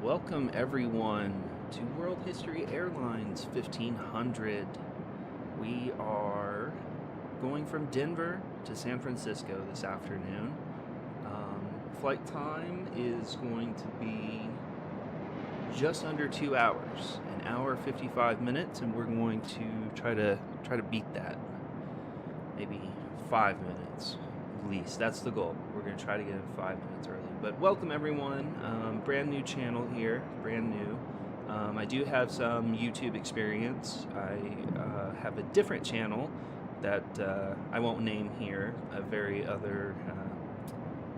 Welcome everyone to World History Airlines 1500. We are going from Denver to San Francisco this afternoon. Flight time is going to be just under 2 hours, an hour 55 minutes, and we're going to try to beat that. Maybe 5 minutes at least. That's the goal. We're going to try to get in 5 minutes early. But welcome everyone. Brand new channel here, brand new. I do have some YouTube experience. I have a different channel that I won't name here, a very other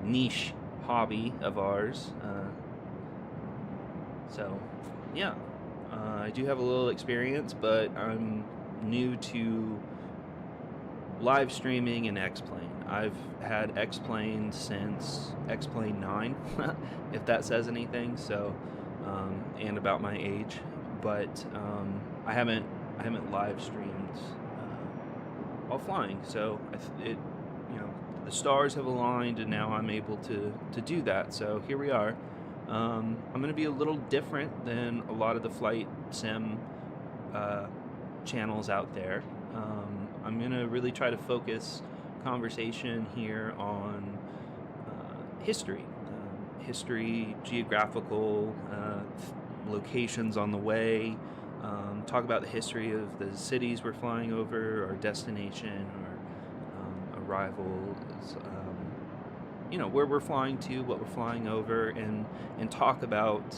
niche hobby of ours. So yeah, I do have a little experience, but I'm new to live streaming and X-Plane. I've had X-Plane since X-Plane 9, if that says anything. So, and about my age, but I haven't live streamed while flying. So the stars have aligned, and now I'm able to do that. So here we are. I'm going to be a little different than a lot of the flight sim channels out there. I'm going to really try to focus conversation here on history, geographical locations on the way, talk about the history of the cities we're flying over, our destination, or arrivals, where we're flying to, what we're flying over, and talk about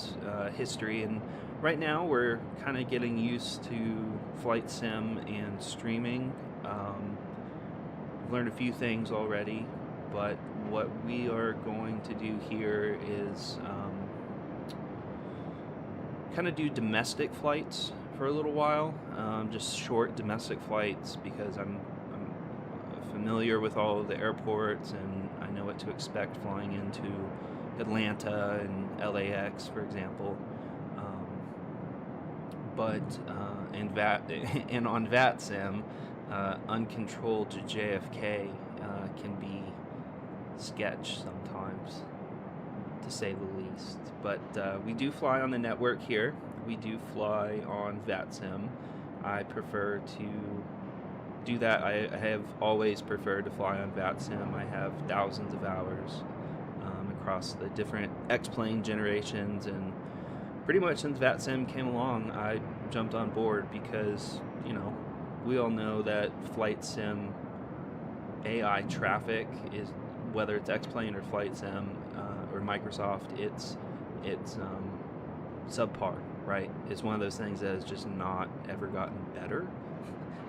history. And right now we're kind of getting used to flight sim and streaming. I've learned a few things already, but what we are going to do here is kind of do domestic flights for a little while, just short domestic flights, because I'm familiar with all of the airports and I know what to expect flying into Atlanta and LAX, for example. And on Vatsim, uncontrolled JFK can be sketch sometimes, to say the least. But we do fly on the network here. We do fly on Vatsim. I prefer to do that. I have always preferred to fly on Vatsim. I have thousands of hours across the different X-Plane generations, and pretty much since Vatsim came along, I jumped on board because, we all know that flight sim AI traffic is, whether it's X-Plane or flight sim or Microsoft, it's subpar, right? It's one of those things that has just not ever gotten better,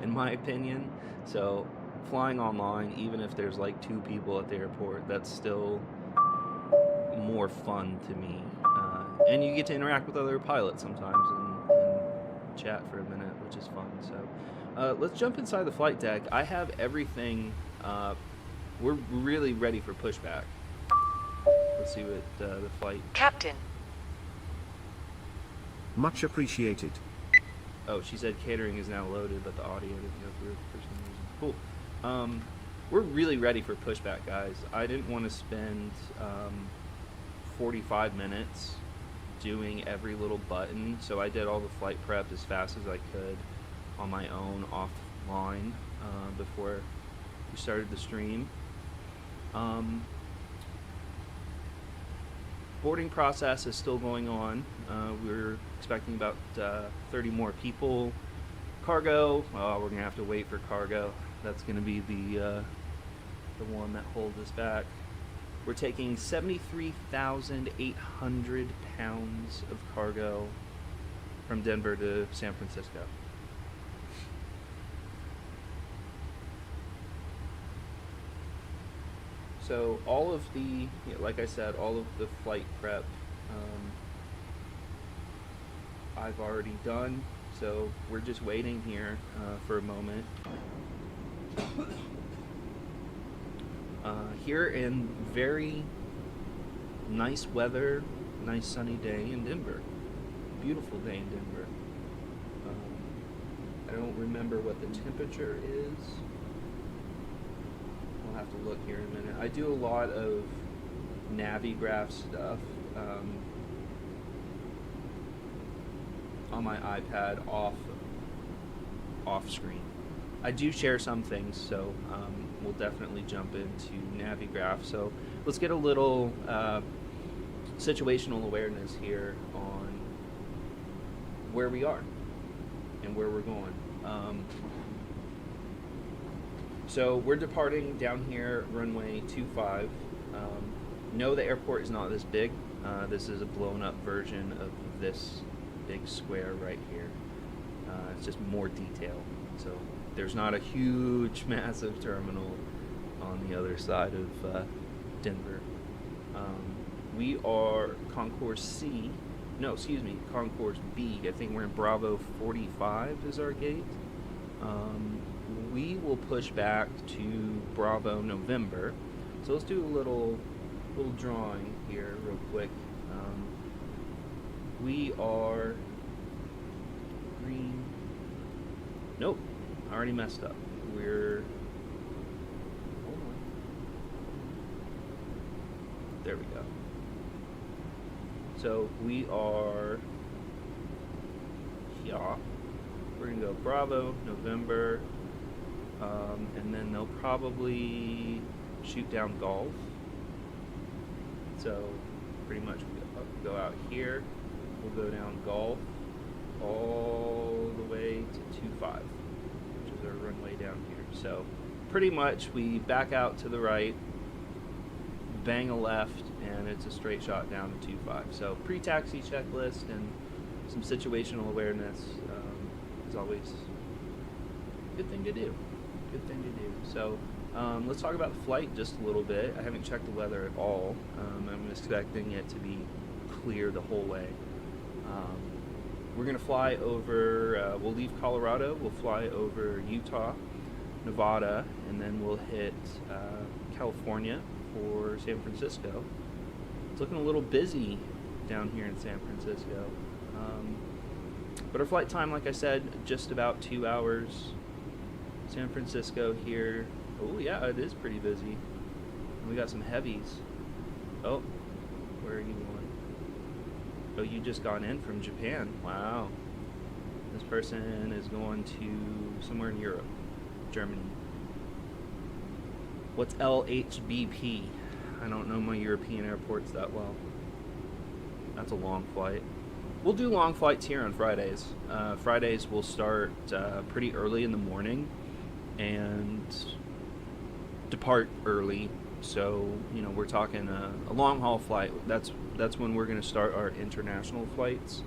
in my opinion. So flying online, even if there's like 2 people at the airport, that's still more fun to me. And you get to interact with other pilots sometimes and chat for a minute, which is fun. So let's jump inside the flight deck. I have everything. We're really ready for pushback. Let's see what the flight... Captain. Much appreciated. Oh, she said catering is now loaded, but the audio didn't go through for some reason. Cool. We're really ready for pushback, guys. I didn't want to spend 45 minutes doing every little button, so I did all the flight prep as fast as I could on my own offline before we started the stream. Boarding process is still going on. We're expecting about 30 more people. Cargo, we're gonna have to wait for cargo. That's gonna be the one that holds us back. We're taking 73,800 pounds of cargo from Denver to San Francisco. So all of the, like I said, all of the flight prep I've already done. So we're just waiting here for a moment. Here in very nice weather, nice sunny day in Denver. Beautiful day in Denver. I don't remember what the temperature is. I'll have to look here in a minute. I do a lot of Navigraph stuff. on my iPad off screen. I do share some things, so we'll definitely jump into Navigraph. So let's get a little situational awareness here on where we are and where we're going. So we're departing down here, runway 25. No, the airport is not this big. This is a blown up version of this big square right here. It's just more detail. So there's not a huge, massive terminal on the other side of Denver. We are Concourse Concourse B. I think we're in Bravo 45 is our gate. We will push back to Bravo November. So let's do a little drawing here real quick. We are green. Nope, I already messed up. We're, hold on. There we go. So we are here. We're gonna go Bravo, November, and then they'll probably shoot down Golf. So pretty much we go out here. We'll go down Golf all the way to 25, which is our runway down here. So pretty much we back out to the right, bang a left, and it's a straight shot down to 25. So pre-taxi checklist and some situational awareness is always a good thing to do. So let's talk about the flight just a little bit. I haven't checked the weather at all. I'm expecting it to be clear the whole way. We're going to fly over, we'll leave Colorado, we'll fly over Utah, Nevada, and then we'll hit California for San Francisco. It's looking a little busy down here in San Francisco. But our flight time, like I said, just about 2 hours. San Francisco here. Oh yeah, it is pretty busy. We got some heavies. Oh, where are you going? Oh, you just got in from Japan. Wow. This person is going to somewhere in Europe, Germany. What's LHBP? I don't know my European airports that well. That's a long flight. We'll do long flights here on Fridays. Fridays we'll start pretty early in the morning and depart early. So, you know, we're talking a long haul flight. That's when we're going to start our international flights.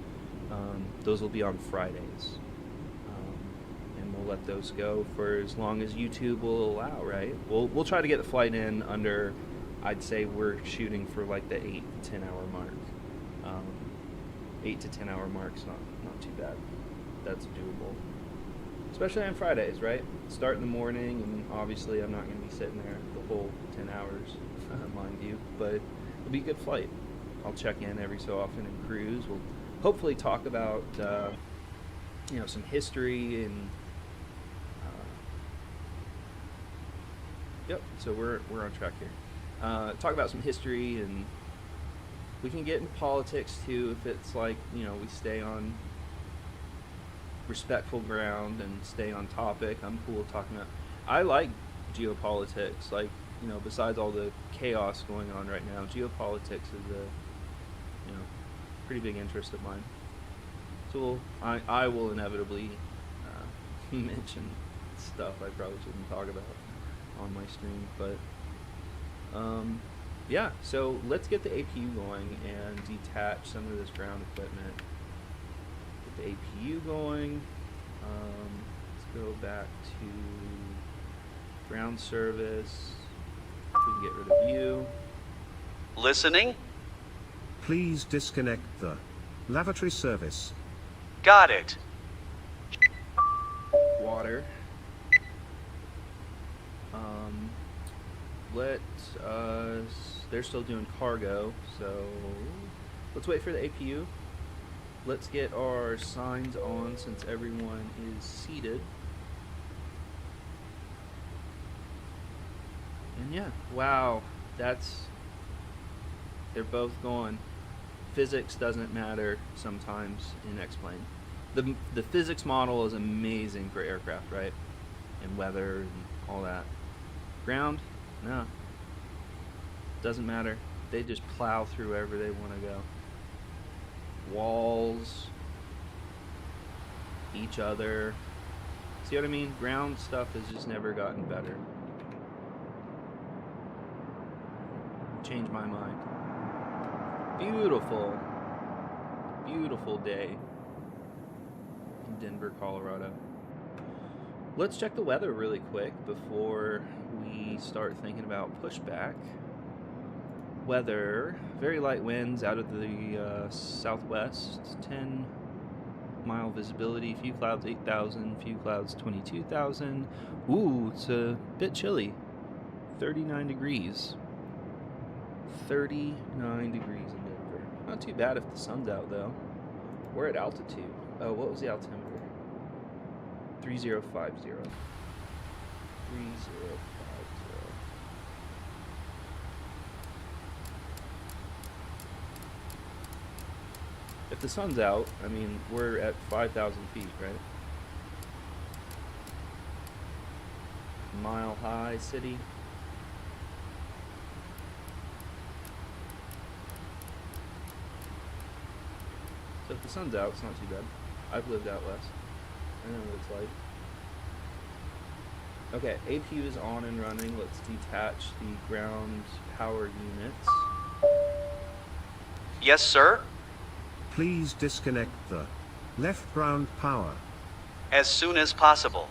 Those will be on Fridays. And we'll let those go for as long as YouTube will allow, right? We'll try to get the flight in under, I'd say we're shooting for like the 8 to 10 hour mark. 8 to 10 hour mark's not too bad. That's doable. Especially on Fridays, right? Start in the morning, and obviously I'm not going to be sitting there the whole 10 hours, mind you, but it'll be a good flight. I'll check in every so often and cruise. We'll hopefully talk about, some history and, yep, so we're on track here. Talk about some history, and we can get into politics too if it's like, we stay on respectful ground and stay on topic. I'm cool with talking about. I like geopolitics. Like, besides all the chaos going on right now, geopolitics is a pretty big interest of mine. So I will inevitably mention stuff I probably shouldn't talk about on my stream, but yeah. So let's get the APU going and detach some of this ground equipment. The APU going. Let's go back to ground service. We can get rid of you. Listening? Please disconnect the lavatory service. Got it. Water. Let us. They're still doing cargo, so let's wait for the APU. Let's get our signs on since everyone is seated. And yeah, wow, they're both going. Physics doesn't matter sometimes in X-Plane. the physics model is amazing for aircraft, right? And weather and all that. Ground, no, doesn't matter. They just plow through wherever they want to go. Walls, each other. See what I mean? Ground stuff has just never gotten better. Changed my mind. Beautiful, beautiful day in Denver, Colorado. Let's check the weather really quick before we start thinking about pushback. Weather, very light winds out of the southwest, 10-mile visibility, few clouds 8,000, few clouds 22,000. Ooh, it's a bit chilly, 39 degrees. 39 degrees in Denver. Not too bad if the sun's out, though. We're at altitude. Oh, what was the altimeter? 3050. 3050. If the sun's out, I mean, we're at 5,000 feet, right? Mile high city. So if the sun's out, it's not too bad. I've lived out west. I know what it's like. Okay, APU is on and running. Let's detach the ground power units. Yes, sir. Please disconnect the left ground power. As soon as possible.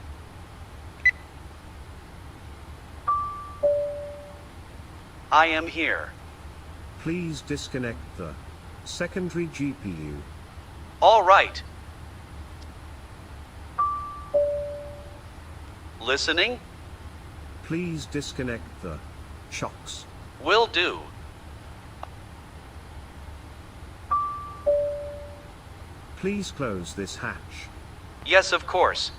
I am here. Please disconnect the secondary GPU. All right. Listening. Please disconnect the shocks. Will do. Please close this hatch. Yes, of course.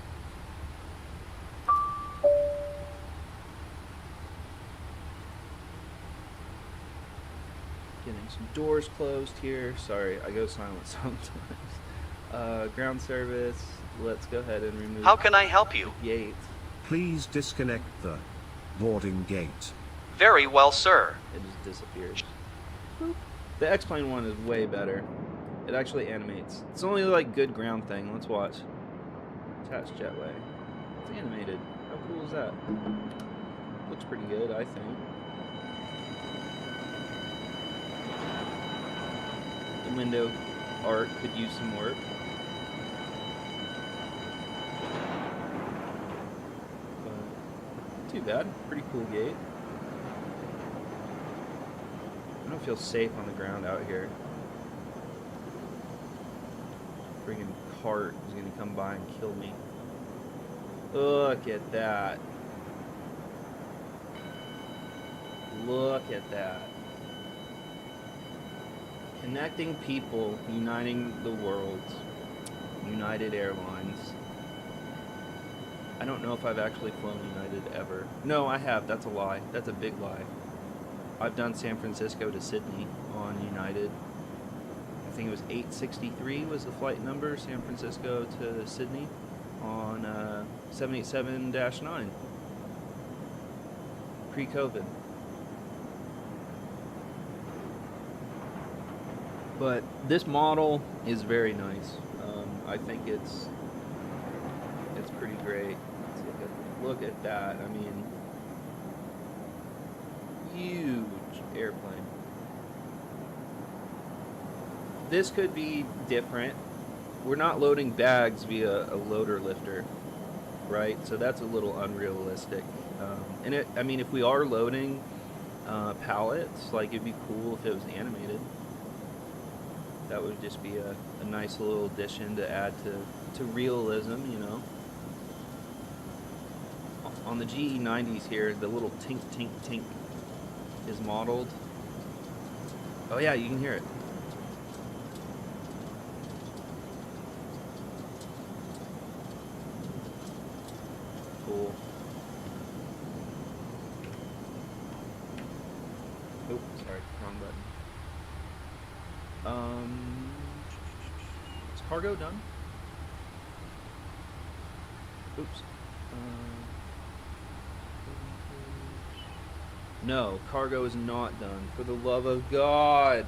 Getting some doors closed here. Sorry, I go silent sometimes. Ground service. Let's go ahead and remove. How can I help you? the gate. Please disconnect the boarding gate. Very well, sir. It just disappears. The X-Plane one is way better. It actually animates. It's only like good ground thing. Let's watch. Attached jetway. It's animated. How cool is that? Looks pretty good, I think. The window art could use some work. But too bad. Pretty cool gate. I don't feel safe on the ground out here. Friggin' cart is gonna come by and kill me. Look at that. Look at that. Connecting people, uniting the world. United Airlines. I don't know if I've actually flown United ever. No, I have. That's a lie. That's a big lie. I've done San Francisco to Sydney on United. I think it was 863 was the flight number, San Francisco to Sydney on 787-9. Pre-COVID. But this model is very nice. I think it's pretty great. Let's look at that. I mean, huge airplane. This could be different. We're not loading bags via a loader lifter, right? So that's a little unrealistic. I mean, if we are loading pallets, like it'd be cool if it was animated. That would just be a nice little addition to add to realism, you know. On the GE90s here, the little tink, tink, tink is modeled. Oh yeah, you can hear it. Cool. Oh, sorry, wrong button. Is cargo done? Oops. No, cargo is not done. For the love of God.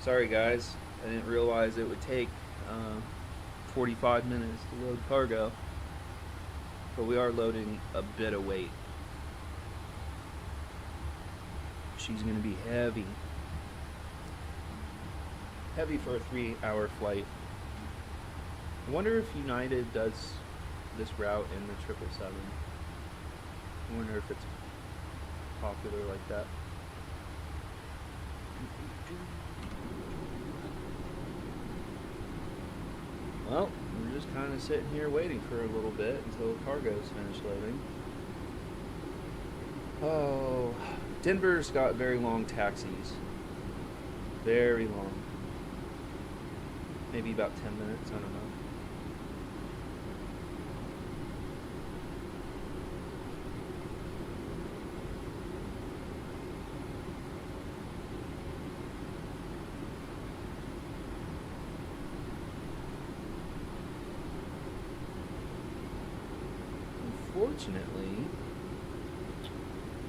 Sorry, guys. I didn't realize it would take 45 minutes to load cargo. But we are loading a bit of weight. She's going to be heavy. Heavy for a 3-hour flight. I wonder if United does this route in the 777. I wonder if it's popular like that. Well, we're just kind of sitting here waiting for a little bit until the cargo's finished loading. Oh, Denver's got very long taxis. Very long. Maybe about 10 minutes, I don't know. Unfortunately,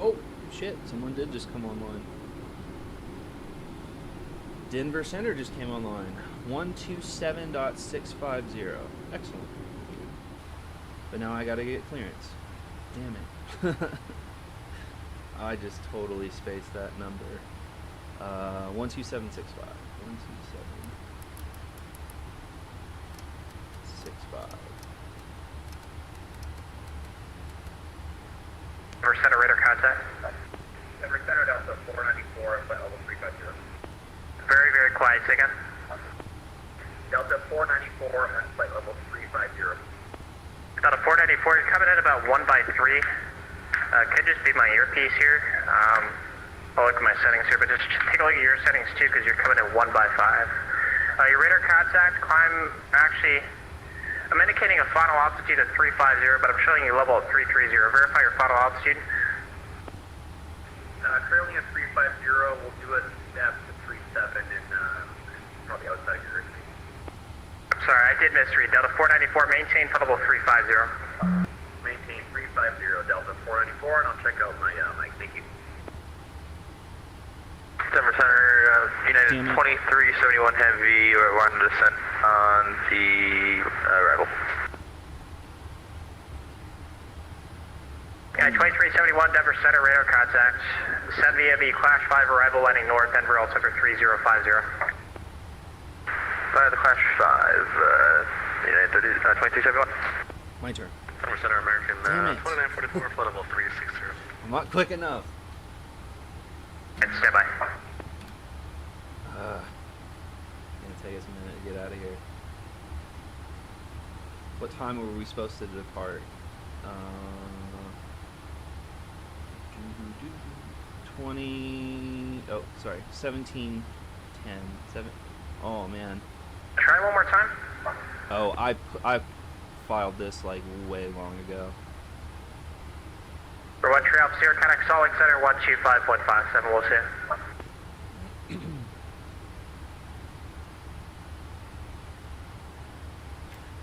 oh shit, someone did just come online. Denver Center just came online. 127.650. Excellent. But now I gotta get clearance. Damn it. I just totally spaced that number. 12765. 12765. Denver Center radar contact. Denver Center Delta 494, flight level 350. Very, very quiet, say again. Delta 494 at flight level 350. Delta 494, you're coming in about 1 by 3. Could just be my earpiece here. I'll look at my settings here, but just take a look at your settings too, because you're coming in 1 by 5. Your radar contact, climb, actually, I'm indicating a final altitude of 350, but I'm showing you level of 330. Verify your final altitude. Currently at 350, we'll do a step to 37 and probably outside your airspace. I'm sorry, I did misread. Delta 494, maintain level 350. Maintain 350, Delta 494, and I'll check out my mic. Thank you. Denver Center, United 2371 Heavy, we're on descent on the arrival. Yeah, 2371 Denver Center, radar contact. 70 Heavy, Clash 5 arrival, landing north, Denver, altimeter 3050. The Clash 5, United 2371. My turn. Denver Center, American 2944, flight level 360. I'm not quick enough. And stand by. It's gonna take us a minute to get out of here. What time were we supposed to depart? 20. Oh, sorry. 17:10. Oh man. Try one more time. Oh, I filed this like way long ago. For 1 Tree Alps here, connect Salt Lake Center 125.57. We'll see you.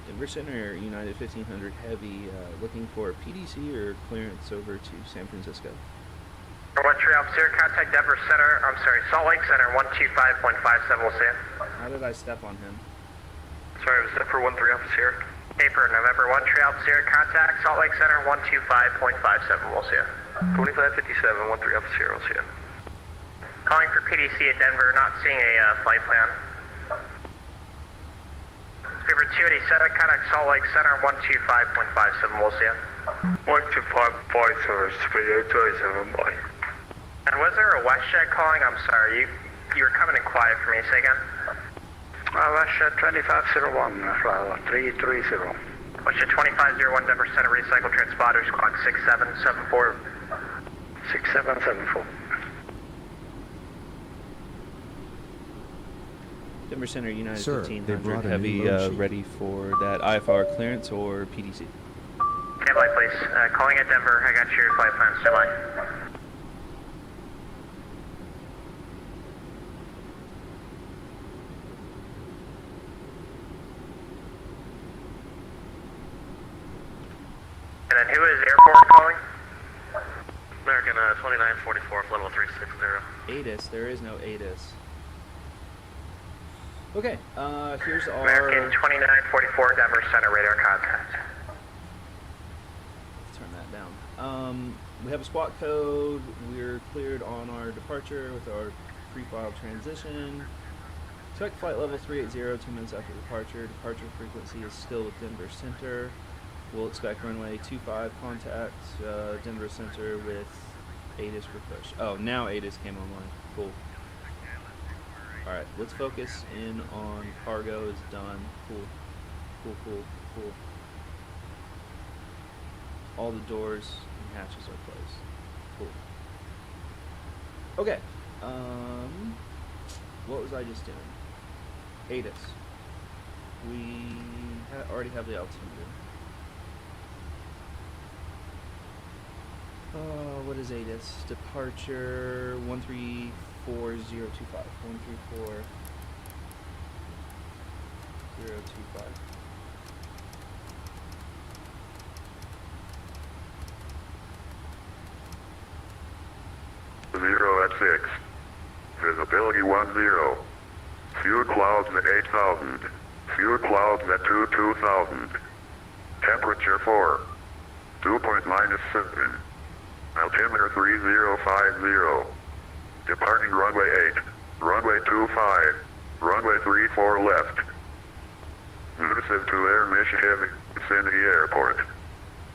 Denver Center, United 1500 Heavy, looking for PDC or clearance over to San Francisco. For 1 Tree Alps here, contact Denver Center, Salt Lake Center 125.57. We'll see you. How did I step on him? Sorry, it was for 1 3 Alps here. Paper, November 1 Tree Alps here, contact Salt Lake Center 125.57. We'll see you. 2557, 1 3 Alps here, we'll see you. Calling for PDC at Denver, not seeing a flight plan. Paper 287, contact Salt Lake Center 125.57. We'll see you. 125.57, boy. And was there a WestJet calling? I'm sorry, you were coming in quiet for me. Say again. WestJet 2501, 330. WestJet 2501, Denver Center, recycle transponders, clock 6774. 6774. Denver Center, United Sir, they 1500 brought a Heavy, new load sheet. ready for that IFR clearance or PDC. Stand by, please. Calling at Denver, I got your flight plan. Stand by. And who is airport calling? American 2944, level 360. ATIS. There is no ATIS. Okay, here's our... American 2944, Denver Center, radar contact. Let's turn that down. We have a SWAT code. We're cleared on our departure with our pre-file transition. Expect flight level 380 2 minutes after departure. Departure frequency is still with Denver Center. We'll expect runway 25 contact Denver Center with ATIS for push. Oh, now ATIS came online. Cool. Alright, let's focus in on cargo is done. Cool. Cool, cool, cool. All the doors and hatches are closed. Cool. Okay. What was I just doing? ATIS. We already have the altitude. What is ATIS? Departure 134.025. 134.025. Zero at 6. Visibility 10. Few clouds at 8,000. Few clouds at 2,000. Temperature 4. Dew point -7. Altimeter 3050. Departing runway 8. Runway 25. Runway 34 left. Notice to air mission heavy vicinity airport.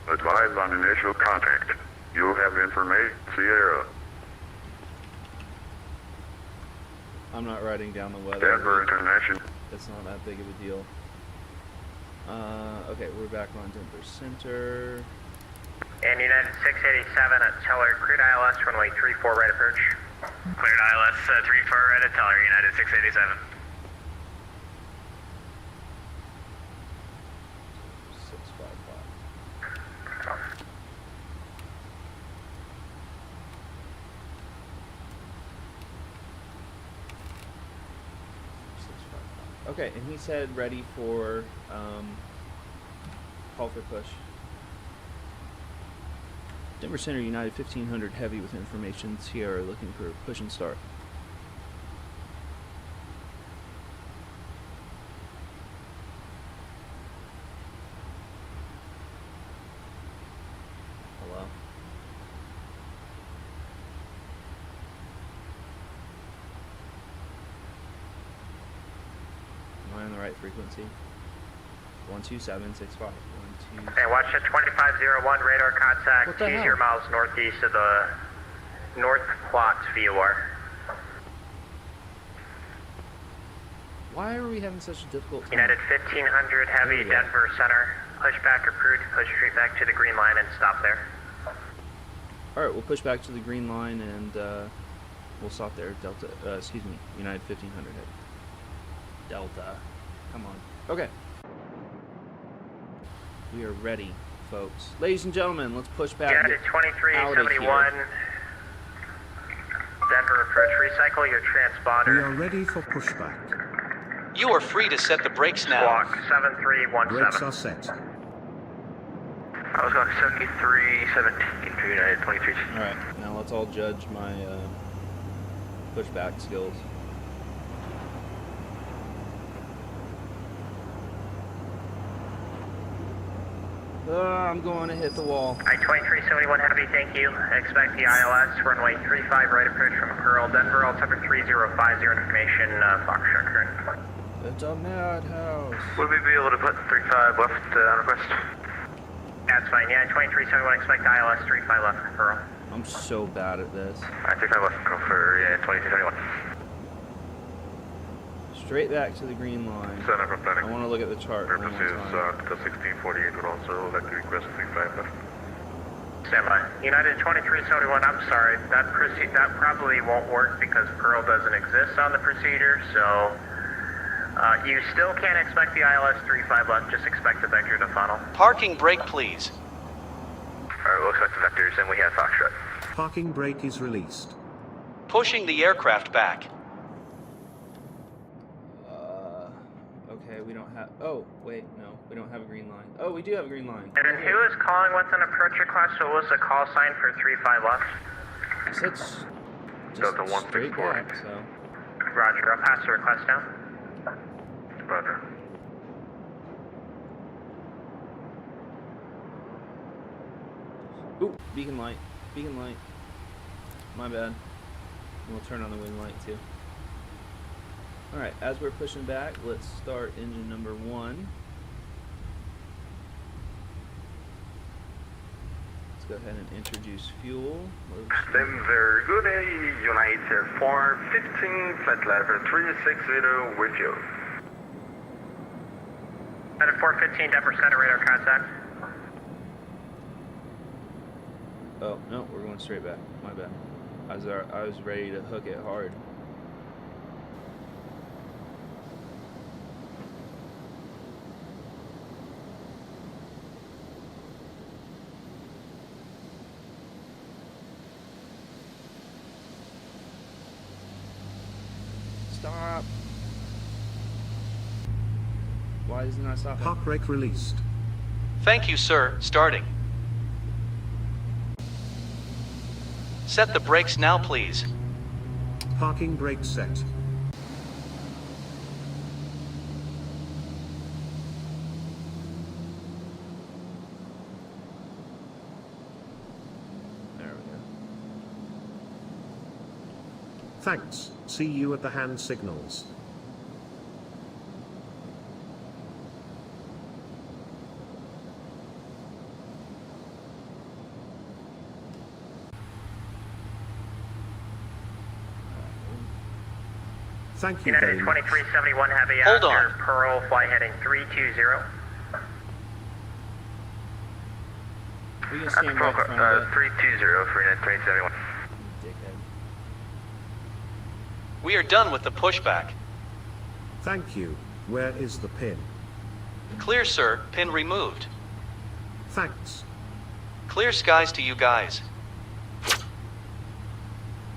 Advise on initial contact. You have information, Sierra. I'm not writing down the weather. Denver International. It's not that big of a deal. Okay, we're back on Denver Center. And United 687 at Teller, cleared ILS, runway 34, right approach. Cleared ILS 34 right at Teller, United 687. 655. Okay, and he said ready for call for push. Denver Center, United 1500 heavy with information. Sierra looking for push and start. Hello? Am I on the right frequency? 12765. And watch at 2501, radar contact, What the 20 hell? miles northeast of the North Plots VOR. Why are we having such a difficult time? United 1500 heavy, There we go. Denver Center, push back approved, push straight back to the green line and stop there. Alright, we'll push back to the green line and we'll stop there. Delta, excuse me, United 1500 heavy. Delta. Come on. Okay. We are ready, folks. Ladies and gentlemen, let's push back. United Out of 2371, here. Denver approach, recycle your We transponder. are ready for pushback. You are free to set the brakes now. Squawk Brakes 7317. are set. I was going 7317 for United 23. Alright, now let's all judge my pushback skills. I'm going to hit the wall. I-2371 heavy, thank you. Expect the ILS, runway 35 right approach from Pearl, Denver, altimeter 3050, information, Foxtrot current. It's a madhouse. Would we be able to put 35 left on request? That's fine, yeah, 2371, expect ILS 35 left from Pearl. I'm so bad at this. Alright, 35 left, go for 2371. Straight back to the green line. Center for I planning. want to look at the chart one more Purposes, time. the 1648 would also like to request 35 left. Stand by. United 2371, I'm sorry, that probably won't work because Pearl doesn't exist on the procedure, so you still can't expect the ILS 35 left, just expect the vector to funnel. Parking brake, please. Alright, we'll expect the vectors and we have Foxtrot. Parking brake is released. Pushing the aircraft back. Okay, we don't have... Oh, wait, no, we don't have a green line. Oh, we do have a green line. And then who is calling with an approach request? What was the call sign for 35 left? I said just Delta straight 164. back, so. Roger, I'll pass the request down. Roger. Ooh, beacon light. Beacon light. My bad. We'll turn on the wing light too. Alright, as we're pushing back, let's start engine number 1. Let's go ahead and introduce fuel. Denver, good day, United 415, flight level 360 with you. United 415, Denver Center, radar contact. Oh, no, we're going straight back. My bad. I was ready to hook it hard. Stop. Why isn't that stopping? Park brake released. Thank you, sir. Starting. Set the brakes now, please. Parking brake set. There we go. Thanks. See you at the hand signals. Thank you very United much. 2371 Heavy Hold after on. Pearl, flight heading 320. We can stand right in front of it. 320 for United 2071. Dickhead. We are done with the pushback. Thank you. Where is the pin? Clear, sir. Pin removed. Thanks. Clear skies to you guys.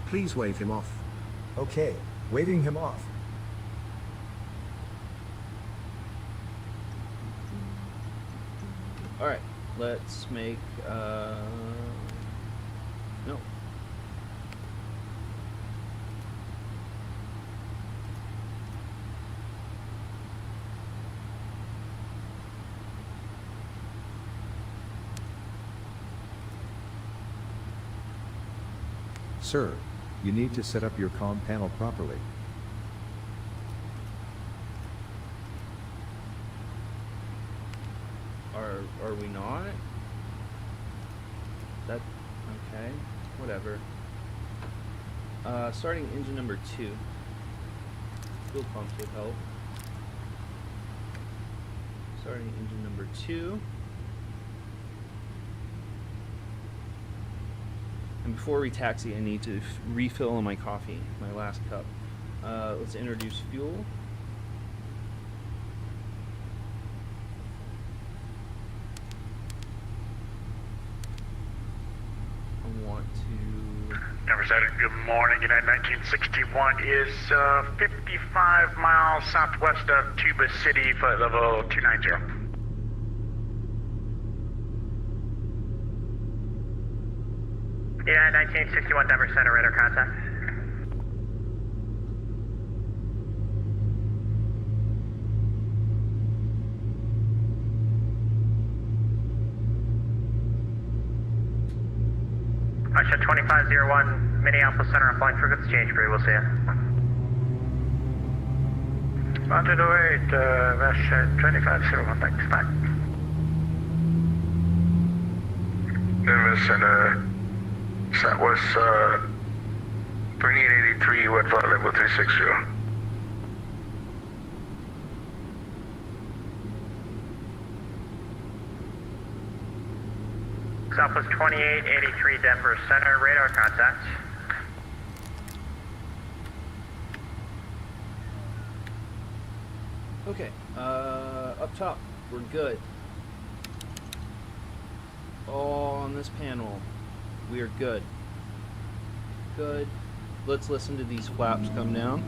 Please wave him off. Okay, waving him off. Alright, let's make, no. Sir, you need to set up your comm panel properly. Are we not? That, okay, whatever. Starting engine number 2. Fuel pumps would help. Starting engine number 2. And before we taxi, I need to refill on my coffee, my last cup. Let's introduce fuel. I want to... Denver Center, good morning. United 1961 is 55 miles southwest of Tuba City, flight level 290. United 1961 Denver Center, radar contact. Russia 2501, Minneapolis Center on flying frequency change for you. We'll see you. Roger the wait, Russia 2501, thanks, back. Denver Center, Southwest 3883, wet flight level 360. Southwest 2883 Denver Center, radar contact. Okay, up top, we're good. All on this panel, we are good. Good. Let's listen to these flaps come down.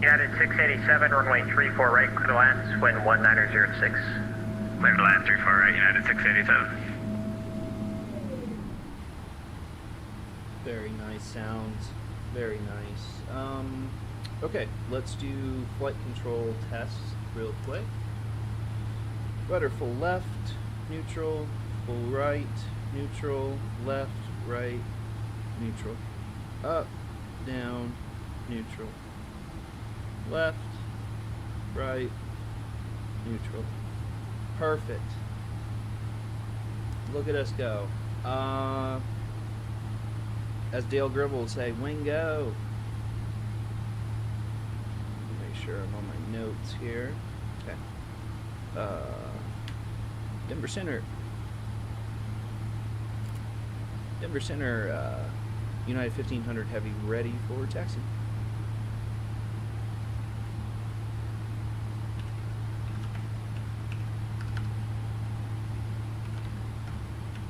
United 687, runway 34 right, clear to land, wind 1906. Clear to land 34 right, United 687. Very nice sounds. Very nice. Okay, let's do flight control tests real quick. Rudder full left, neutral, full right, neutral, left, right, neutral. Up, down, neutral. Left, right, neutral. Perfect. Look at us go. As Dale Gribble would say, wing go. Make sure I'm on my notes here. Okay. Denver Center. Denver Center, United 1500 Heavy ready for taxi.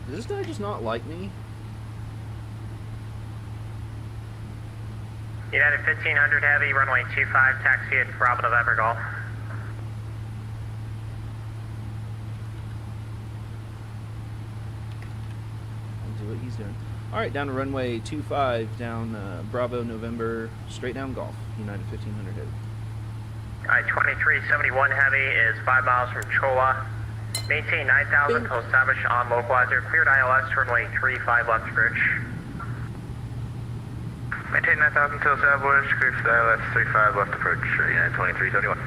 Does this guy just not like me? United 1500 Heavy, runway 25, taxi at Bravo November Golf. I'll do what he's doing. Alright, down to runway 25, down Bravo November, straight down Golf, United 1500 Heavy. Alright, 2371 Heavy is 5 miles from Chola. Maintain 9000 till established on localizer. Cleared ILS, runway 35 left approach. Maintain 9000 till established, clear for the ILS 35 left approach, United 2371.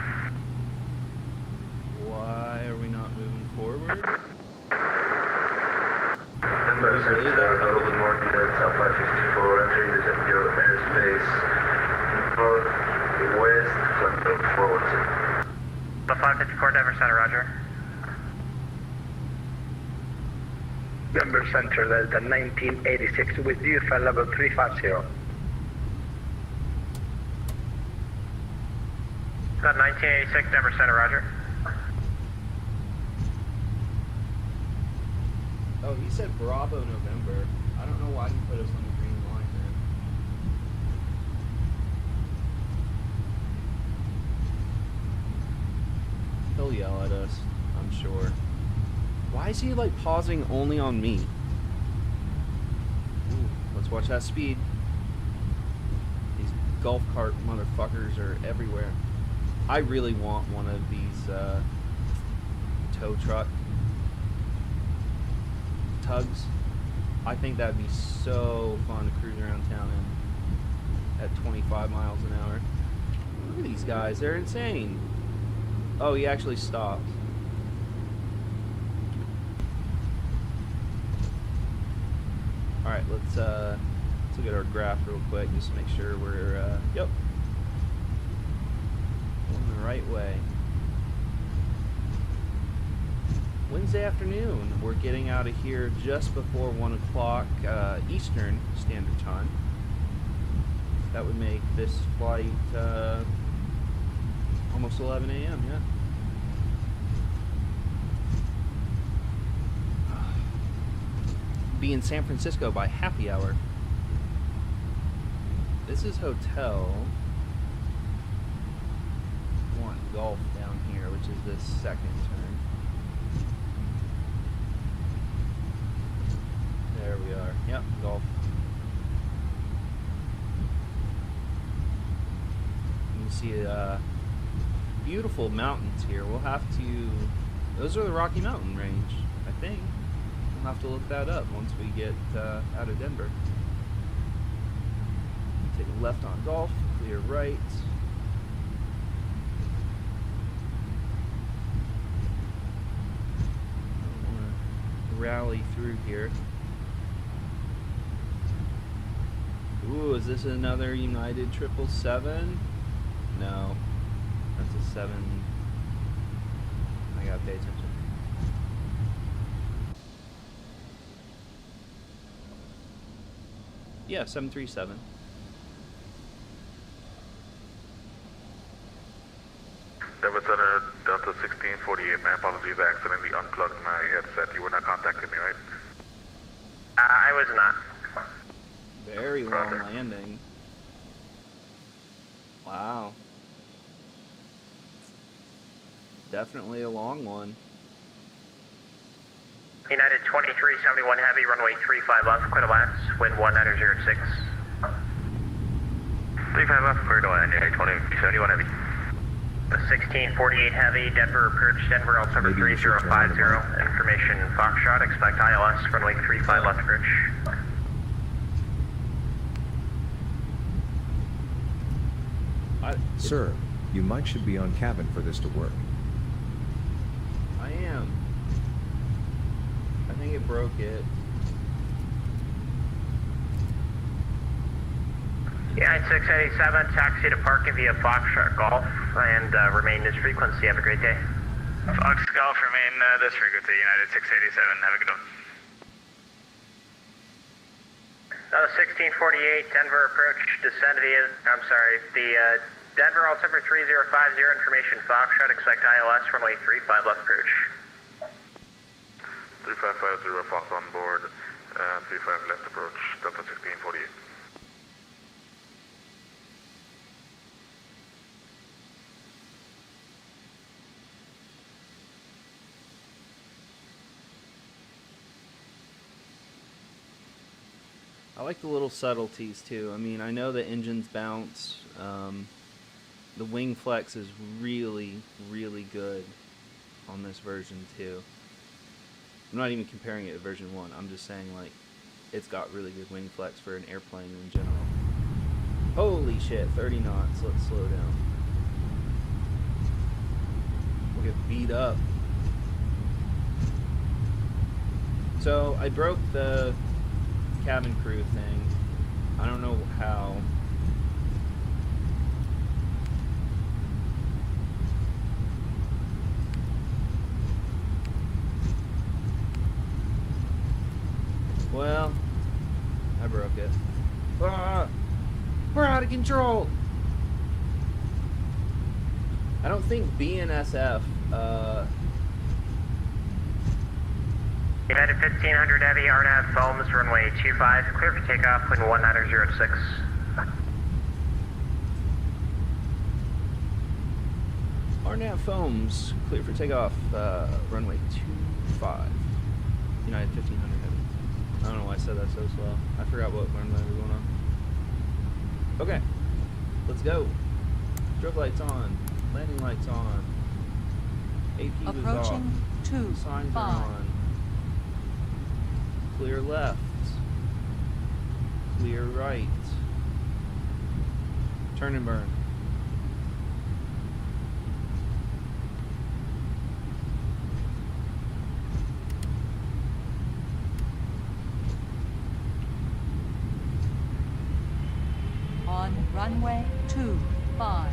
Why are we not moving forward? Denver Center, Golden Morgan, Southwest 64, entering the Zero airspace, northwest, forward. The 554 Denver Center, roger. Denver Center, Delta 1986 with you for level 350. Got 1986 Denver Center, roger. Oh, he said Bravo November. I don't know why he put us on the green line there. He'll yell at us, I'm sure. Why is he like pausing only on me? Ooh, let's watch that speed. These golf cart motherfuckers are everywhere. I really want one of these tow truck tugs. I think that'd be so fun to cruise around town in at 25 miles an hour. Look at these guys, they're insane. Oh, he actually stopped. Alright, let's look at our graph real quick just to make sure we're yep, going the right way. Wednesday afternoon, we're getting out of here just before 1 o'clock Eastern Standard Time. That would make this flight almost 11 a.m., yeah. Be in San Francisco by happy hour. This is Hotel 1 Golf down here, which is this second turn. There we are. Yep, Golf. You can see beautiful mountains here. We'll have to... Those are the Rocky Mountain range, I think. We'll have to look that up once we get out of Denver. Take a left on Golf, clear right. I want to rally through here. Ooh, is this another United 777? No, that's a 7. I gotta pay attention. Yeah, 737. Denver Center, Delta 1648. My apologies, I accidentally unplugged my headset. You were not contacting me, right? I was not. Very long landing. Wow. definitely a long one. United 2371 Heavy, runway 35 left, clear to lands, wind 1906. 35 left, clear to land, United 2071 Heavy. 1648 Heavy, Denver approach, Denver altimeter Maybe you should 3050, turn on the information Foxtrot, expect ILS, runway 35 left approach. Sir, you should be on cabin for this to work. I am. I think it broke it. United 687, taxi to parking via Foxtrot Golf, and remain this frequency. Have a great day. Fox Golf, remain this frequency, United 687. Have a good one. 1648, Denver approach, descend via, the Denver altimeter 3050, information Foxtrot, expect ILS, runway 35 left approach. 3550 Fox on board, 35 left approach, Delta 1648. I like the little subtleties too. I mean, I know the engines bounce. The wing flex is really, really good on this version too. I'm not even comparing it to version 1. I'm just saying, like, it's got really good wing flex for an airplane in general. Holy shit, 30 knots. Let's slow down. We'll get beat up. So, I broke the cabin crew thing. I don't know how. Well, I broke it. Ah, we're out of control. I don't think BNSF, United 1500 Heavy, RNAV foams, runway 25, clear for takeoff, wind 1906. RNAV foams, clear for takeoff, runway 25, United 1500 Heavy. I don't know why I said that so slow. I forgot what runway we were going on. Okay, let's go. Strobe lights on, landing lights on. AP was off. Approaching 2, Signs 5. are on. Clear left. Clear right. Turn and burn. On runway 25.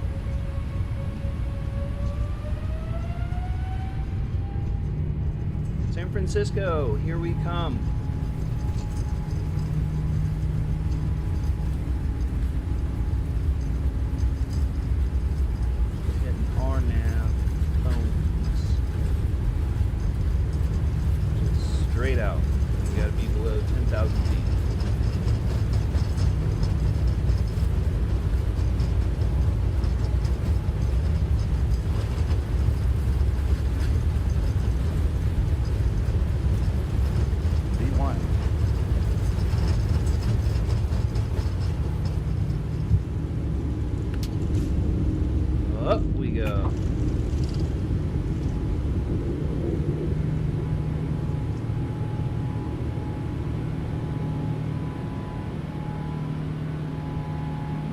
San Francisco, here we come. Getting RNAV phones. Just straight out. We gotta be below 10,000 feet. Up we go.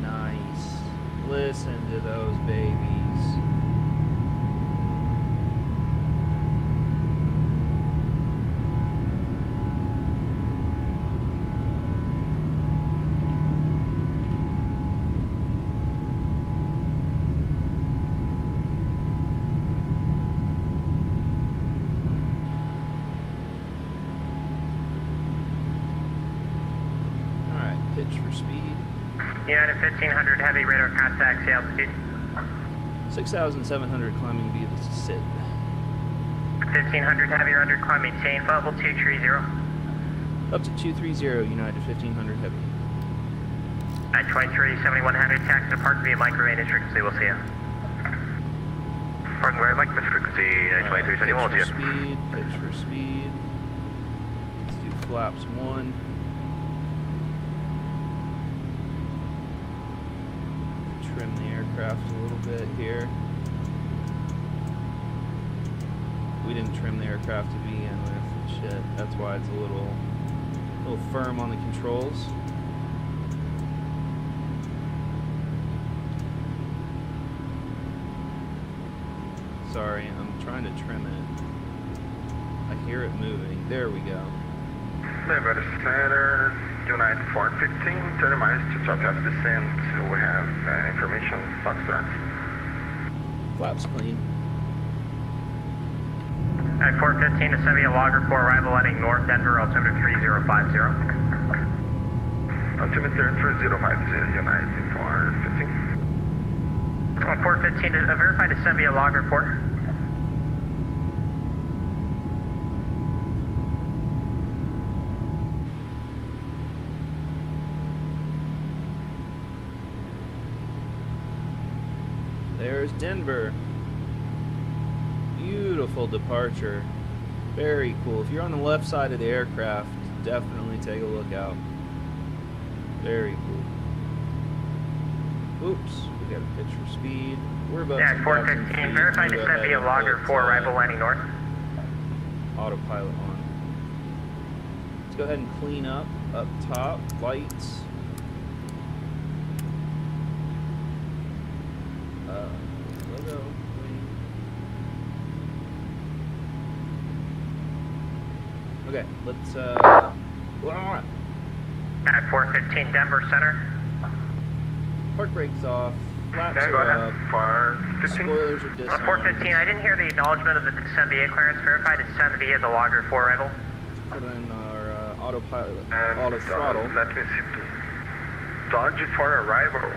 Nice. Listen to those babies. Pitch for speed. United 1500 Heavy, radar contact, altitude. 6,700 climbing via the SID. 1500 Heavy, you're under climb, maintain level 230. Up to 230, United 1500 Heavy. At 2371 Heavy, taxi to park via micro maintenance frequency, we'll see you. Pardon, where I'd like Mr. Frequency 2371 pitch with for you. speed, pitch for speed. Let's do flaps 1. Trim the aircraft a little bit here. We didn't trim the aircraft to begin with. Shit, that's why it's a little firm on the controls. Sorry, I'm trying to trim it. I hear it moving. There we go. Denver Center, United 415, 30 miles to southwest descent. We have information, Foxtrot. Flaps clean. At 415 to send me a logger for arrival heading north Denver, altimeter 3050. Altimeter 3050, United 415. 415 to verify to send me a logger for. There's Denver. Beautiful departure. Very cool. If you're on the left side of the aircraft, definitely take a look out. Very cool. Oops, we got a pitch for speed. We're about Yeah, 415. Verify to send me a logger for arrival landing north. Autopilot on. Let's go ahead and clean up top. Lights. Logo. Okay, let's At 415 Denver Center. park brakes off. Flaps Okay, go are ahead. up. 415. Spoilers are disarmed. 415, I didn't hear the acknowledgement of the descent via clearance. Verify descent via the logger for arrival. Put in our autopilot, And auto throttle. let me see. Dodge for arrival.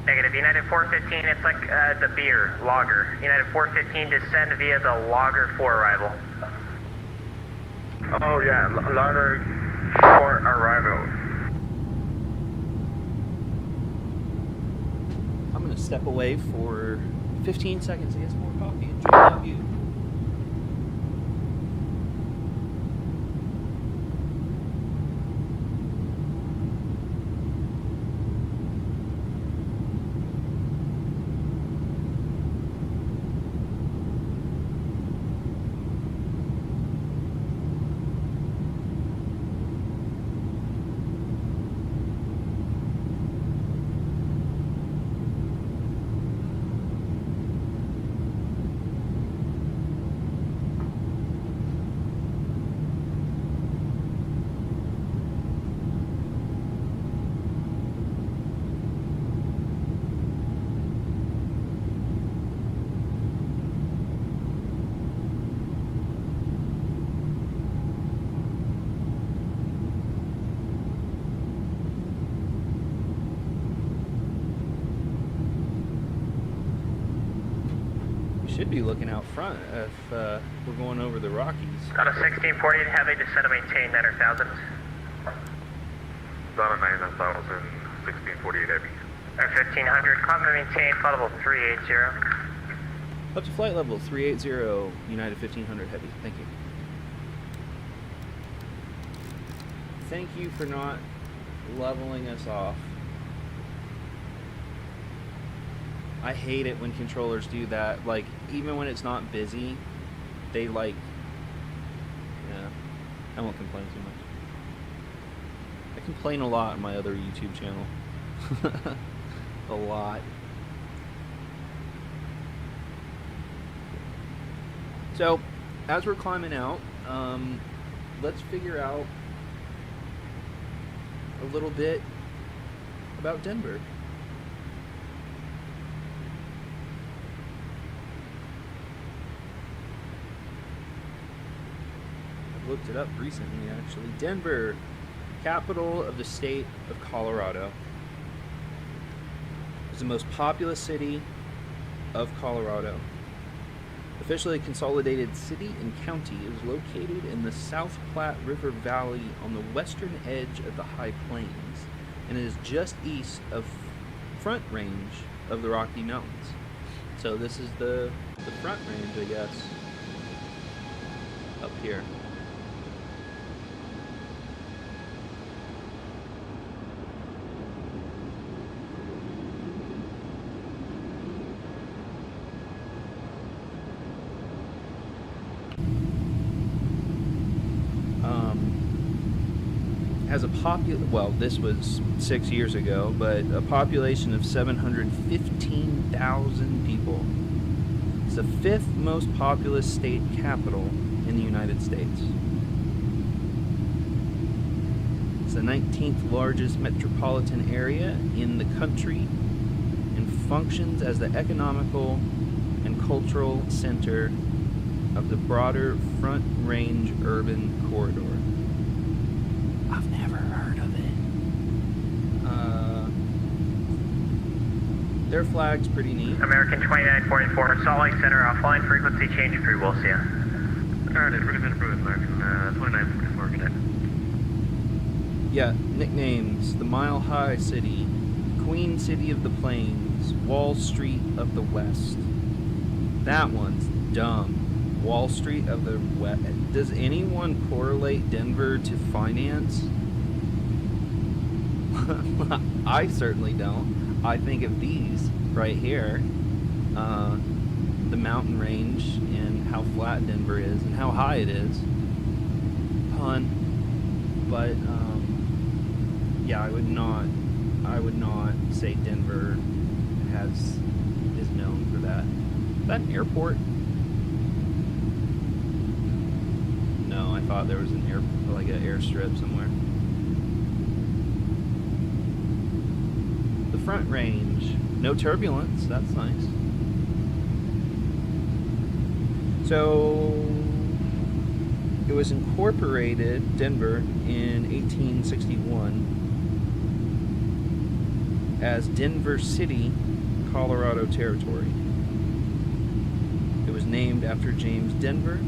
Negative. United 415, it's like the beer, logger. United 415, descend via the logger for arrival. Oh yeah, logger for arrival. I'm going to step away for 15 seconds to get some more coffee and enjoy that view. Should be looking out front if we're going over the Rockies. On a 1648 heavy, descend to maintain 9,000. Donna 9000, 1648 heavy. At 1500, climb to maintain flight level 380. Up to flight level 380, United 1500 Heavy. Thank you. Thank you for not leveling us off. I hate it when controllers do that. Like, even when it's not busy, they like... Yeah, I won't complain too much. I complain a lot on my other YouTube channel. A lot. So, as we're climbing out, let's figure out a little bit about Denver. I've looked it up recently, actually. Denver, capital of the state of Colorado. It's the most populous city of Colorado. Officially a consolidated city and county, it is located in the South Platte River Valley on the western edge of the High Plains, and it is just east of Front Range of the Rocky Mountains. So this is the front range, I guess, up here. Has a well, this was 6 years ago, but a population of 715,000 people. It's the 5th most populous state capital in the United States. It's the 19th largest metropolitan area in the country and functions as the economical and cultural center of the broader Front Range urban corridor. I've never heard of it. Their flag's pretty neat. American 2944, Salt Lake Center, offline frequency change crew, we'll see ya. Alright, it's really been approved, American 2944, cadet. Yeah, nicknames: the Mile High City, Queen City of the Plains, Wall Street of the West. That one's dumb. Wall Street of the West. Does anyone correlate Denver to finance? I certainly don't. I think of these right here, the mountain range and how flat Denver is and how high it is. Pun. But yeah, I would not say Denver is known for that. Is that an airport? No, I thought there was an an airstrip somewhere. The Front Range, no turbulence. That's nice. So it was incorporated, Denver, in 1861 as Denver City, Colorado Territory. It was named after James Denver.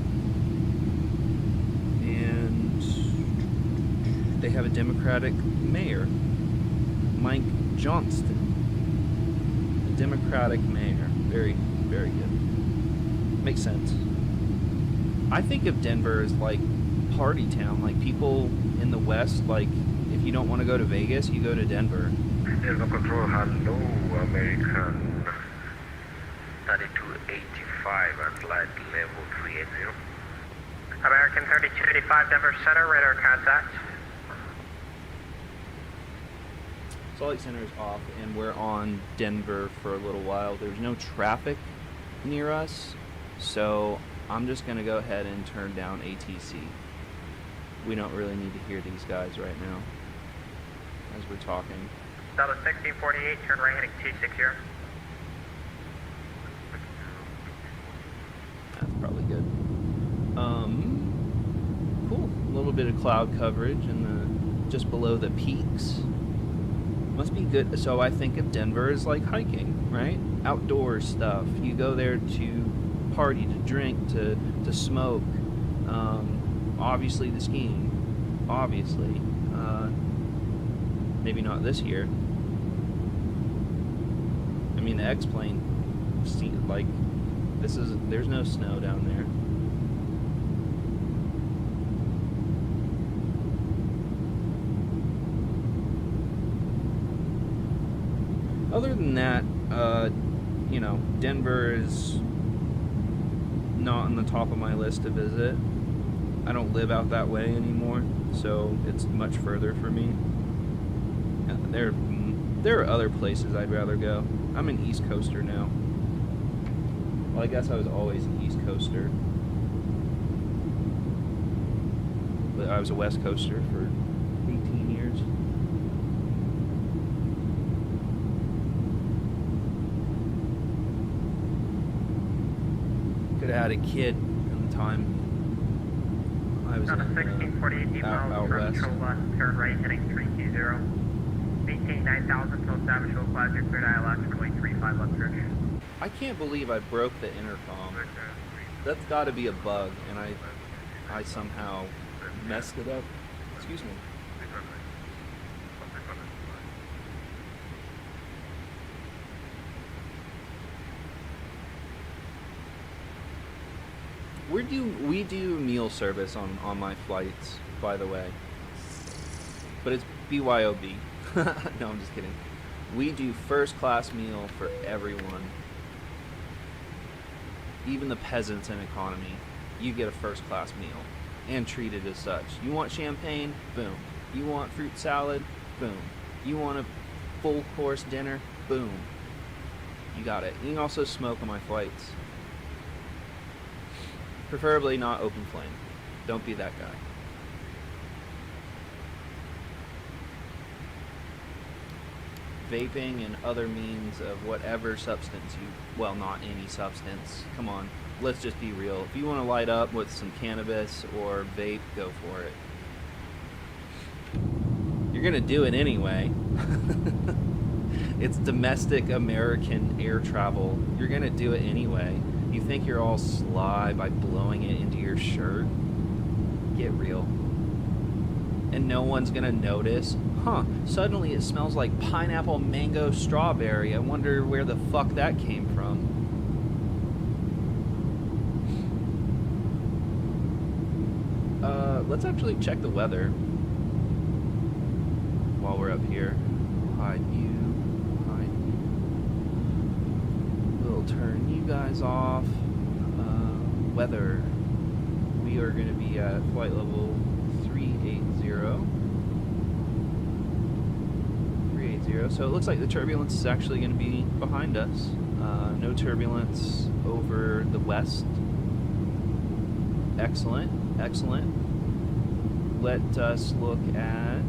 They have a Democratic mayor, Mike Johnston. A Democratic mayor. Very, very good. Makes sense. I think of Denver as like party town. Like people in the West, like if you don't want to go to Vegas, you go to Denver. Delta Control, hello, American 3285 at flight level 380. American 3285, Denver Center, radar contact. Salt Lake Center is off, and we're on Denver for a little while. There's no traffic near us, so I'm just going to go ahead and turn down ATC. We don't really need to hear these guys right now as we're talking. Delta 1648, turn right heading 260. That's probably good. Cool. A little bit of cloud coverage and just below the peaks. Must be good. So I think of Denver as like hiking, right? Outdoor stuff. You go there to party, to drink, to smoke. Obviously the skiing. Obviously. Maybe not this year. I mean the X-Plane, like there's no snow down there. Other than that, Denver is not on the top of my list to visit. I don't live out that way anymore, so it's much further for me. There are other places I'd rather go. I'm an East Coaster now. Well, I guess I was always an East Coaster. But I was a West Coaster for 18 years. Could have had a kid in the time I was Delta in 1648, 8 miles out from west. control left, turn right heading 320. Maintain 9,000 till establish low clouds, you're cleared ILX, runway 35 left church. I can't believe I broke the intercom. That's got to be a bug, and I somehow messed it up. Excuse me. We do meal service on my flights, by the way. But it's BYOB. No, I'm just kidding. We do first class meal for everyone. Even the peasants in economy, you get a first class meal and treated as such. You want champagne? Boom. You want fruit salad? Boom. You want a full course dinner? Boom. You got it. You can also smoke on my flights. Preferably not open flame. Don't be that guy. Vaping and other means of whatever substance well, not any substance. Come on, let's just be real. If you want to light up with some cannabis or vape, go for it. You're gonna do it anyway. It's domestic American air travel. You're gonna do it anyway. You think you're all sly by blowing it into your shirt? Get real. And no one's gonna notice. Suddenly it smells like pineapple, mango, strawberry. I wonder where the fuck that came from. Let's actually check the weather while we're up here. Hide you. We'll turn you guys off. Weather. We are going to be at flight level 380. So it looks like the turbulence is actually going to be behind us. No turbulence over the west. Excellent. Let us look at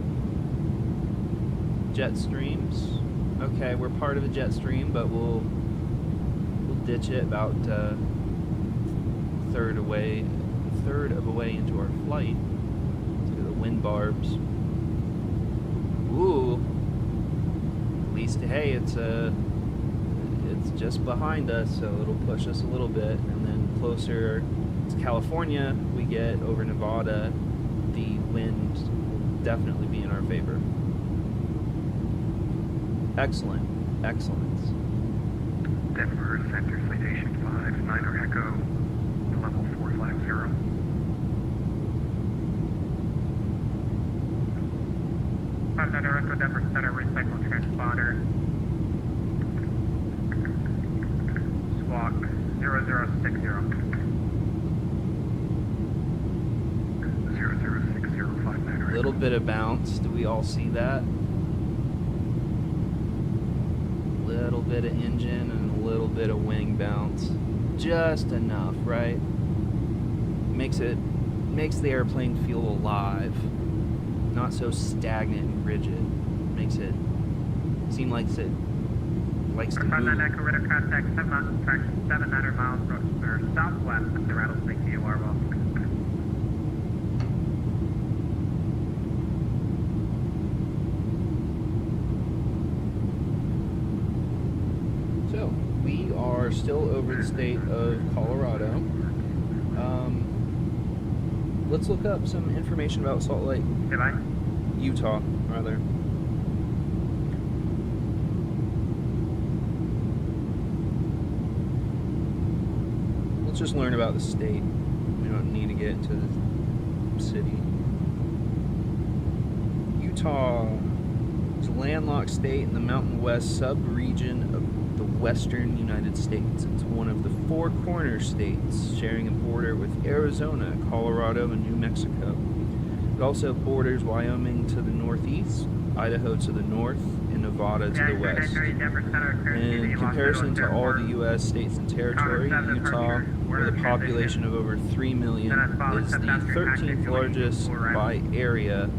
jet streams. Okay, we're part of a jet stream, but we'll ditch it about third of a way into our flight. Let's look at the wind barbs. Ooh. At least, hey, it's just behind us, so it'll push us a little bit, and then closer to California we get over Nevada, the wind will definitely be in our favor. Excellent. Denver Center, Citation 5, Niner Echo, level 450. Niner Echo, Denver Center, recycle transponder. Squawk 0060. 006059 Niner Echo. Little bit of bounce. Do we all see that? Little bit of engine and a little bit of wing bounce. Just enough, right? Makes the airplane feel alive. Not so stagnant and rigid. Makes it seem like it likes to move. 59 Echo, radar contact 700 miles southwest of the Rattlesnake VOR. Welcome. So, we are still over the state of Colorado. Let's look up some information about Salt Lake. Utah, rather. Let's just learn about the state. We don't need to get into the city. Utah is a landlocked state in the Mountain West sub-region of the western United States. It's one of the four corner states, sharing a border with Arizona, Colorado, and New Mexico. It also borders Wyoming to the northeast, Idaho to the north, and Nevada to the west. In comparison to all the U.S. states and territory, Utah, with a population of over 3 million, is the 13th largest by area,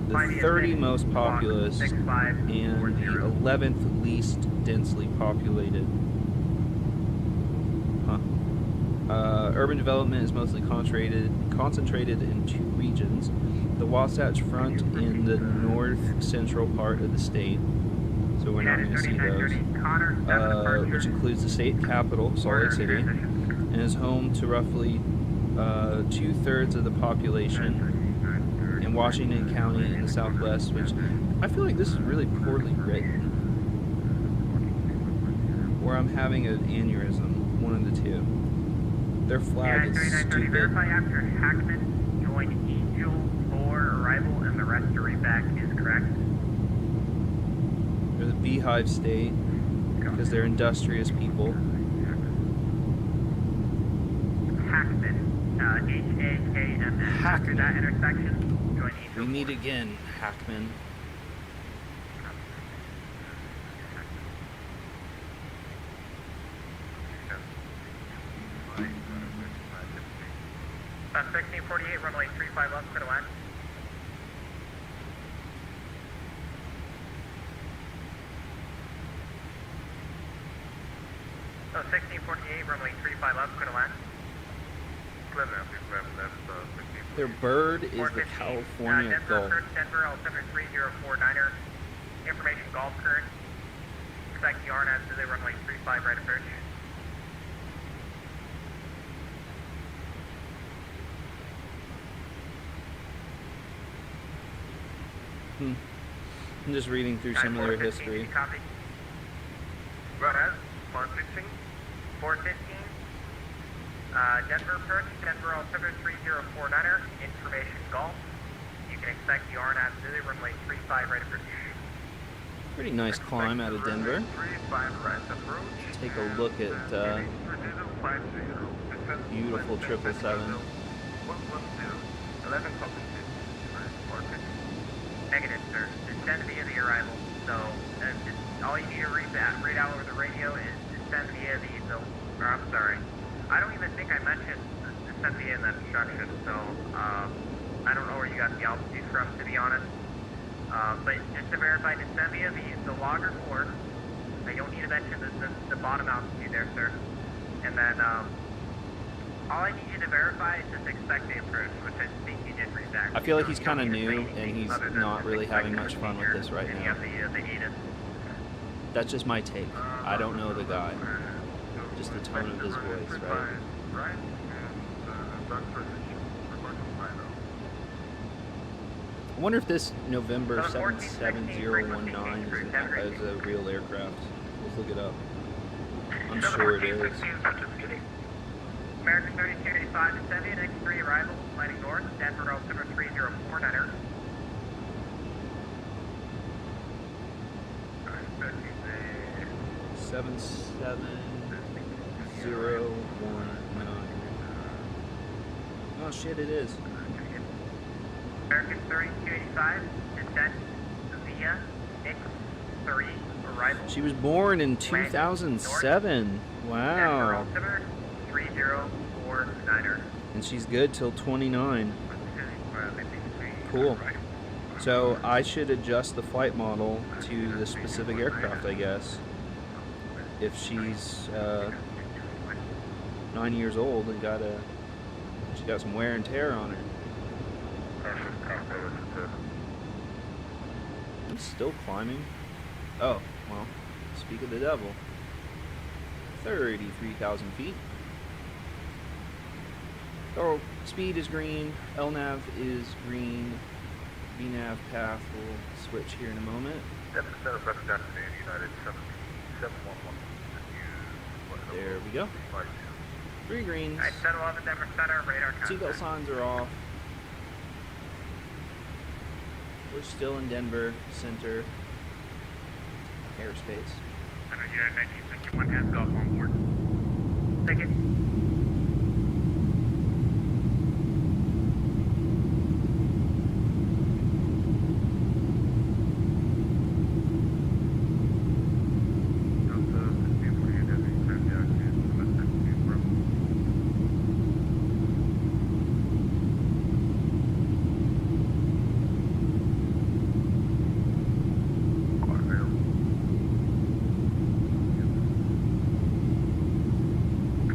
the 30 most populous, and the 11th least densely populated. Urban development is mostly concentrated in two regions. The Wasatch Front in the north central part of the state, so we're not going to see those, which includes the state capital, Salt Lake City, and is home to roughly 2/3 of the population, and Washington County in the southwest, which I feel like this is really poorly written, or I'm having an aneurysm, one of the two. Their flag is 3930, stupid. verify after Hackman, join Angel 4 arrival, and the rest to reback is correct. They're the beehive state because they're industrious people. Hackman, H-A-K-M-N. After that intersection, join Angel We meet 4. again, Hackman. About 1648, runway 35 left, clear to land. So 1648, runway 35 left, clear to land. Clear left, left, 16. Their bird is the 415, California Denver, Gull. approach Denver, L73049er. Information golf current. Expect the RNAV to the runway 35 right approach. I'm just reading through some of their history. Copy. Go ahead. 415. 415. Denver approach, Denver L73049er. Information golf. You can expect the RNAV to the runway 35 right approach. Pretty nice climb out of Denver. 35 right approach. Take a look at beautiful 777. 11 copies. Negative, sir. Descend via the arrival. So, all you need to read out over the radio is descend via or I'm sorry. I don't even think I mentioned descend via in that instruction, so, I don't know where you got the altitude from, to be honest. But just to verify, descend via the logger course. You don't need to mention the bottom altitude there, sir. And then, all I need you to verify is just expect the approach, which I think you did read back. I feel like So he's you don't kind of need to say new, and anything he's other than not just really expect having the much fun with procedure, this right and now. you have the ATIS. That's just my take. I don't know the guy. Just the tone of his voice, right? Right. And doctor I wonder if this November So 77019 is a real aircraft. Let's look it up. I'm sure it is. American 3285 descend via X3 arrival, landing north, Denver L73049er. 77019. Oh shit, it is. American 3285 descend via X3 arrival. She was born in 2007. Wow. Denver L73049er. And she's good till 29. Cool. So I should adjust the flight model to the specific aircraft, I guess. If she's 9 years old and she got some wear and tear on her. I'm still climbing. Oh, well, speak of the devil. 33,000 feet. Oh, speed is green, LNAV is green, VNAV path will switch here in a moment. There we go. 3 greens. Alright, 711 Denver Center, radar contact. Seatbelt signs are off. We're still in Denver Center airspace. Center Unit 1961 has golf on board. Take it.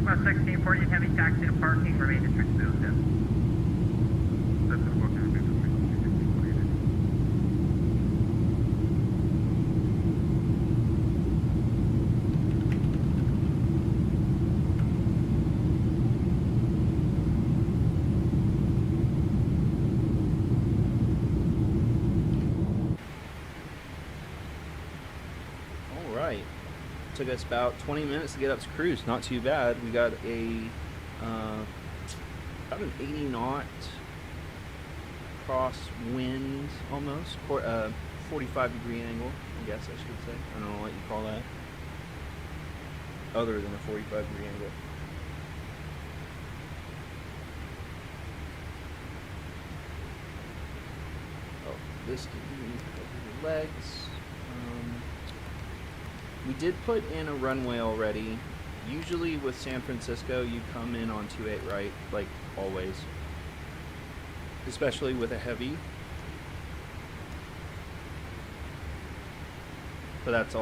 About 1640 heavy taxi to parking, remain district 207. All right. Took us about 20 minutes to get up to cruise. Not too bad. We got a about an 80 knot crosswind almost, 45-degree angle, I guess I should say. I don't know what you call that, other than a 45-degree angle. Oh, this didn't need to cover the legs. We did put in a runway already. Usually with San Francisco, you come in on 28 right, like always. Especially with a heavy. But that's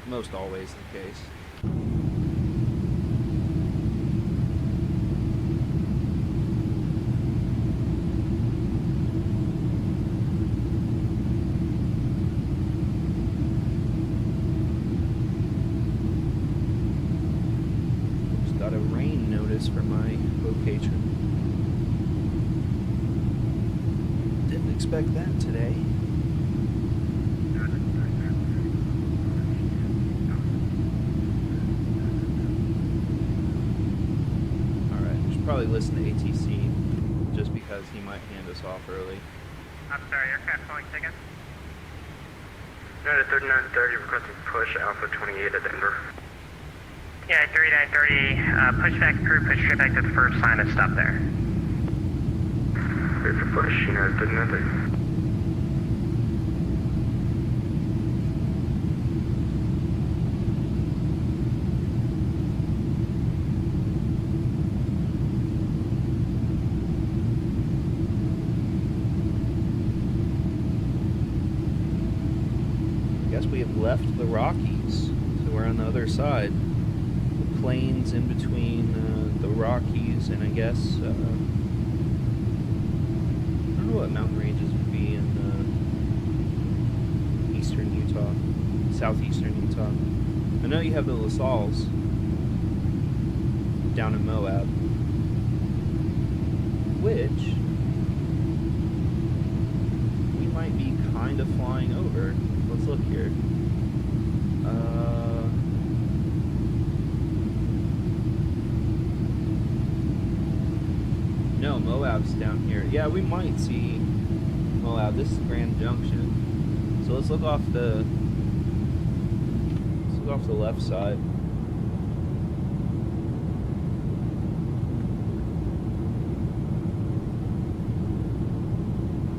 most always the case. Got a rain notice for my location. Didn't expect that today. Alright, we should probably listen to ATC just because he might hand us off early. I'm sorry, aircraft calling ticket. United 3930 requesting push Alpha 28 at Denver. Yeah, 3930, push back crew, push straight back to the first line and stop there. Clear for push, United 3930. I guess we have left the Rockies, so we're on the other side. Plains in between the Rockies and I guess I don't know what mountain ranges would be in eastern Utah, southeastern Utah. I know you have the La Salles down in Moab, which we might be kind of flying over. Let's look here. No, Moab's down here. Yeah, we might see Moab. This is Grand Junction. So let's look off the left side.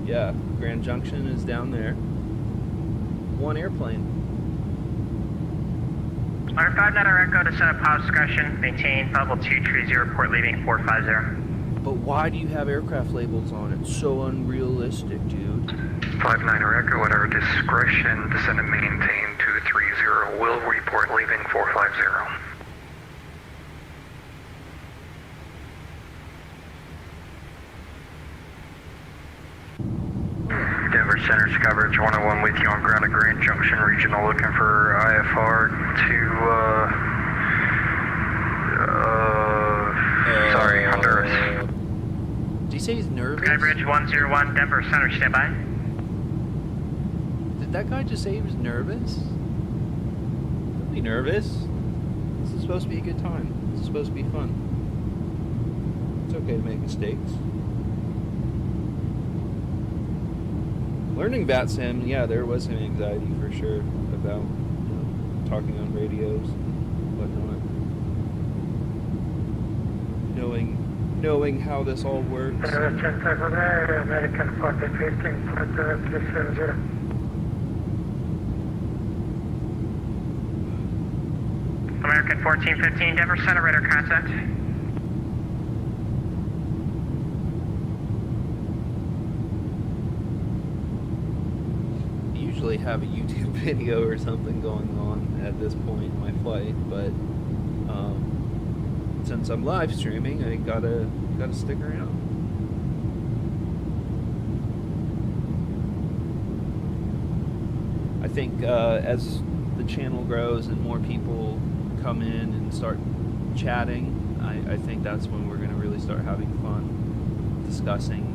Yeah, Grand Junction is down there. One airplane. Under 5 Net Echo to set up power discretion, maintain level 230, report leaving 450. But why do you have aircraft labels on it? So unrealistic, dude. 59 Echo at our discretion, descend and maintain 230, will report leaving 450. Denver Center's coverage, 101 with you on ground at Grand Junction Regional, looking for IFR to, sorry, Honduras. Did he say he's nervous? Skybridge 101, Denver Center, stand by. Did that guy just say he was nervous? Don't be nervous. This is supposed to be a good time. This is supposed to be fun. It's okay to make mistakes. Learning Vatsim, yeah, there was some anxiety for sure about talking on radios and whatnot. Knowing how this all works. American 4015, American 1415, Denver Center, radar contact. Usually have a YouTube video or something going on at this point in my flight, but since I'm live streaming, I gotta stick around. I think as the channel grows and more people come in and start chatting, I think that's when we're gonna really start having fun discussing,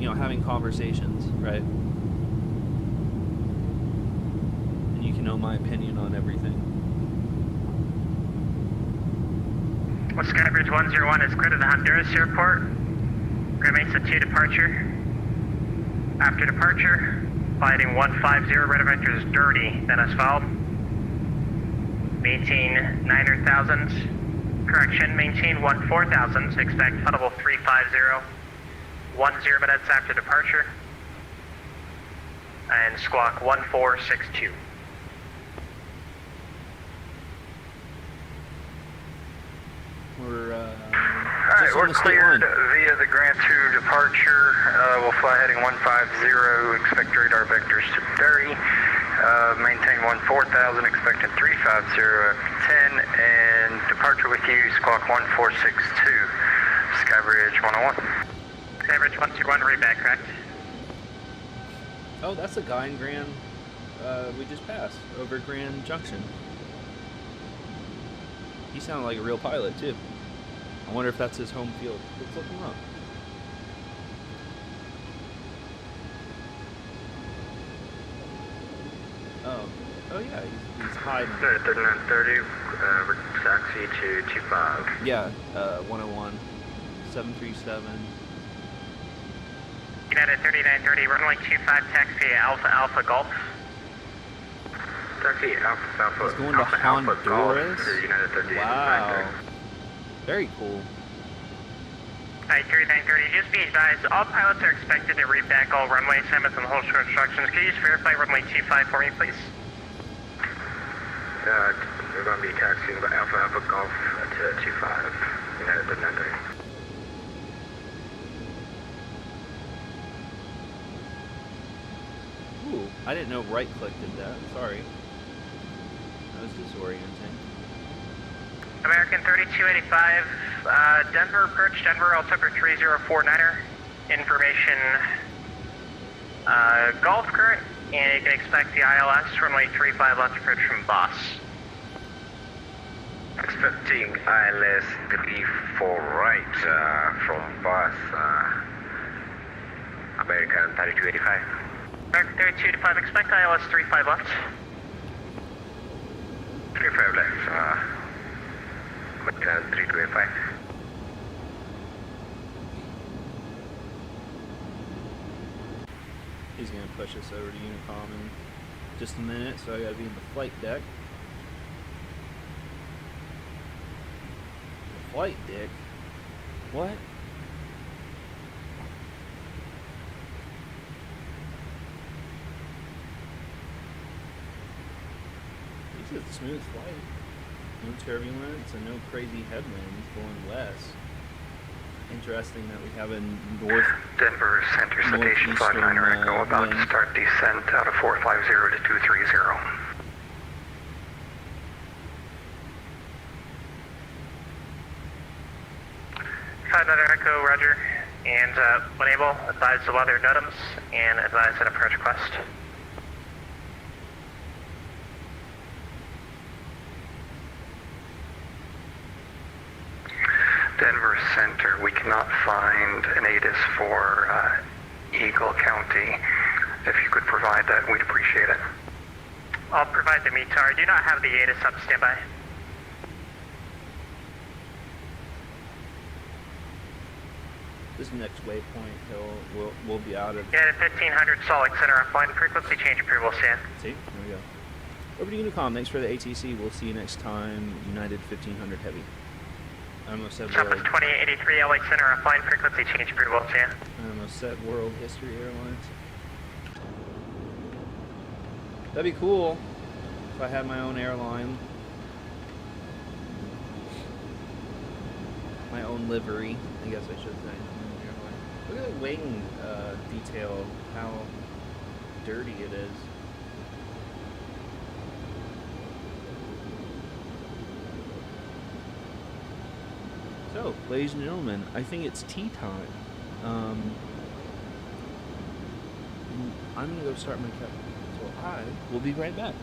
having conversations, right? You can know my opinion on everything. Skybridge 101 is clear to the Honduras airport. Grand Mesa 2 departure. After departure, flighting 150, right vector is dirty, then asphalt. Maintain 9,000. Correction, maintain 14,000. Expect level 350. 10 minutes after departure. And squawk 1462. We're Alright, just on we're the state cleared line. via the Grand 2 departure. We'll fly heading 150, expect radar vectors to dirty. Maintain 14,000, expected 350 after 10, and departure with you, squawk 1462, Skybridge 101. Skybridge 121, read back, correct? Oh, that's a guy in Grand. We just passed over Grand Junction. He sounded like a real pilot too. I wonder if that's his home field. Let's look him up. Oh yeah, he's hiding. 3930, taxi to 25. Yeah, 101, 737. United 3930, runway 25, taxi Alpha Alpha Golf. Taxi Alpha Alpha. He's going to Honduras? United 3930. Wow. Very cool. Alright, 3930, just be advised, all pilots are expected to read back all runway assignments and hold short instructions. Could you just verify runway 25 for me, please? We're going to be taxiing Alpha Alpha Golf to 25, United 3930. Ooh, I didn't know right click did that. Sorry. That was disorienting. American 3285, Denver approach, Denver, Altimeter 3049er. Information, Golf current, and you can expect the ILS runway 35 left approach from Boss. Expecting ILS 34 right from Boss, American 3285. American 3285, expect ILS 35 left. 35 left, American 3285. He's gonna push us over to Unicom in just a minute, so I gotta be in the flight deck. The flight deck? What? This is a smooth flight. No turbulence and no crazy headwinds going west. Interesting that we have a north. Denver Center Citation Flight 9 Echo, about to start descent out of 450 to 230. 59 Echo, roger. And when able, advise the weather notams and advise an approach request. Denver Center, we cannot find an ATIS for Eagle County. If you could provide that, we'd appreciate it. I'll provide the METAR. I do not have the ATIS up standby. This next waypoint, we'll be out of. United 1500, Salt Lake Center offline. Frequency change approval, stand. See, there we go. Over to Unicom. Thanks for the ATC. We'll see you next time. United 1500 Heavy. I almost said Compass world. 2883, LA Center offline. Frequency change approval, stand. I almost said World History Airlines. That'd be cool if I had my own airline. My own livery, I guess I should say. Look at the wing detail, how dirty it is. So, ladies and gentlemen, I think it's tea time. I'm gonna go start my cup. So I will be right back.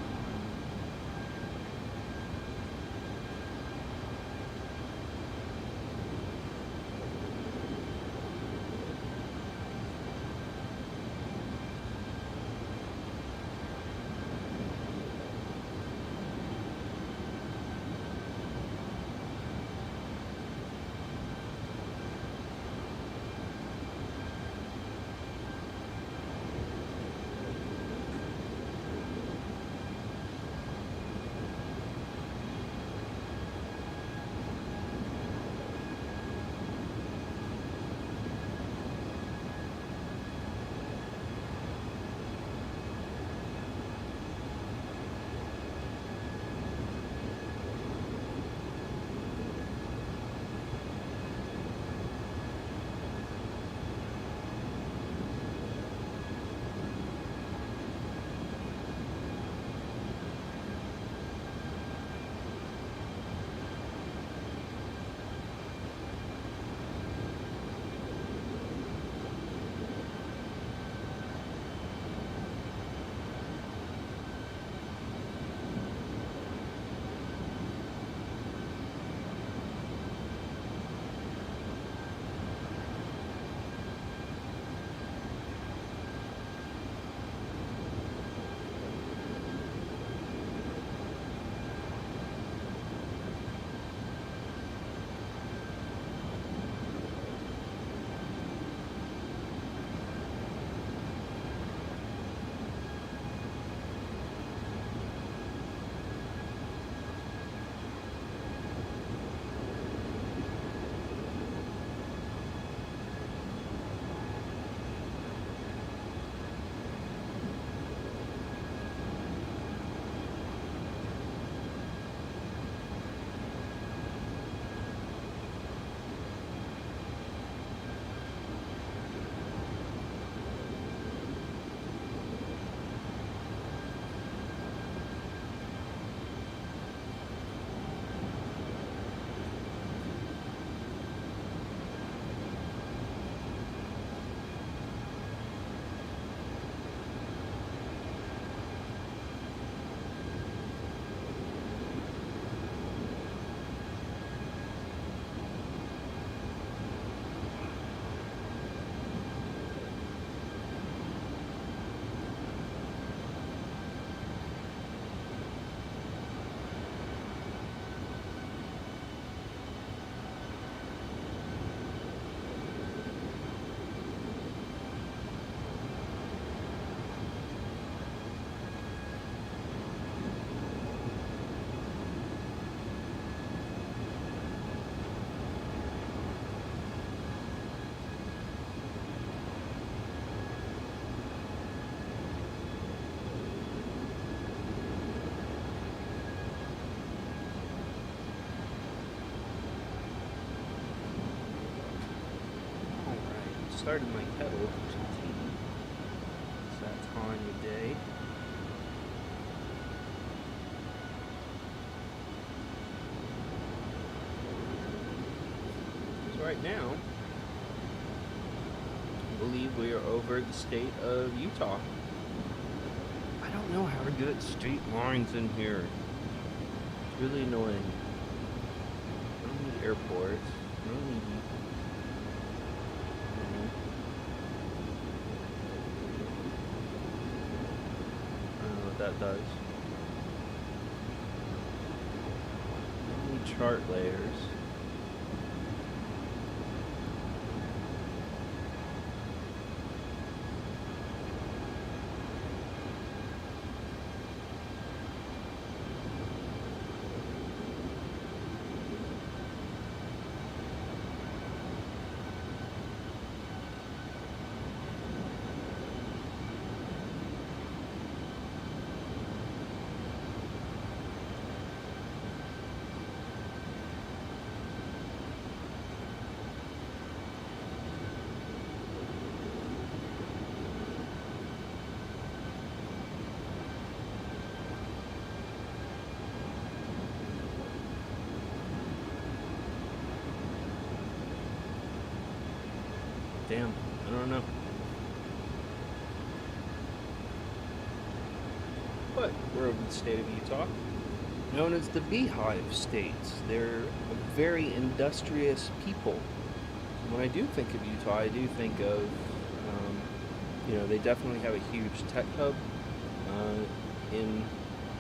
started my kettle for some tea. It's that time of day. So right now, I believe we are over the state of Utah. I don't know how to get state lines in here. It's really annoying. I don't need airports. I don't need... I don't know what that does. I don't need chart layers. Damn, I don't know. But we're over the state of Utah, known as the Beehive States. They're a very industrious people. When I do think of Utah, I do think of, they definitely have a huge tech hub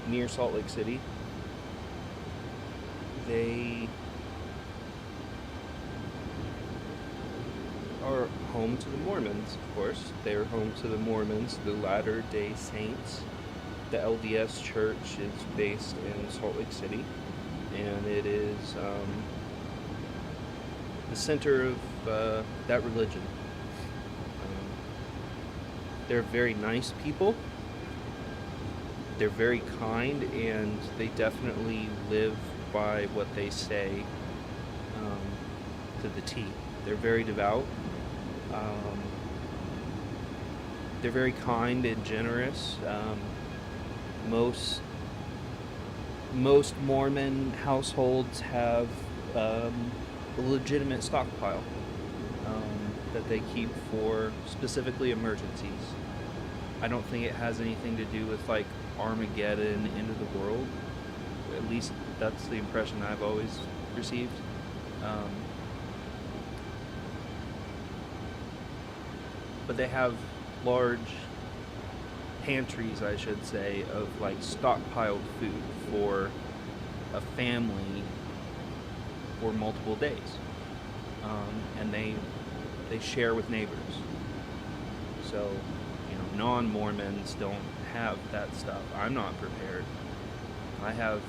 near Salt Lake City. They are home to the Mormons, of course. They're home to the Mormons, the Latter-day Saints. The LDS Church is based in Salt Lake City, and it is the center of that religion. They're very nice people. They're very kind, and they definitely live by what they say to the T. They're very devout. They're very kind and generous. Most Mormon households have a legitimate stockpile that they keep for specifically emergencies. I don't think it has anything to do with like Armageddon, end of the world. At least that's the impression I've always received. But they have large pantries, I should say, of like stockpiled food for a family for multiple days, and they share with neighbors. So, non-Mormons don't have that stuff. I'm not prepared. I have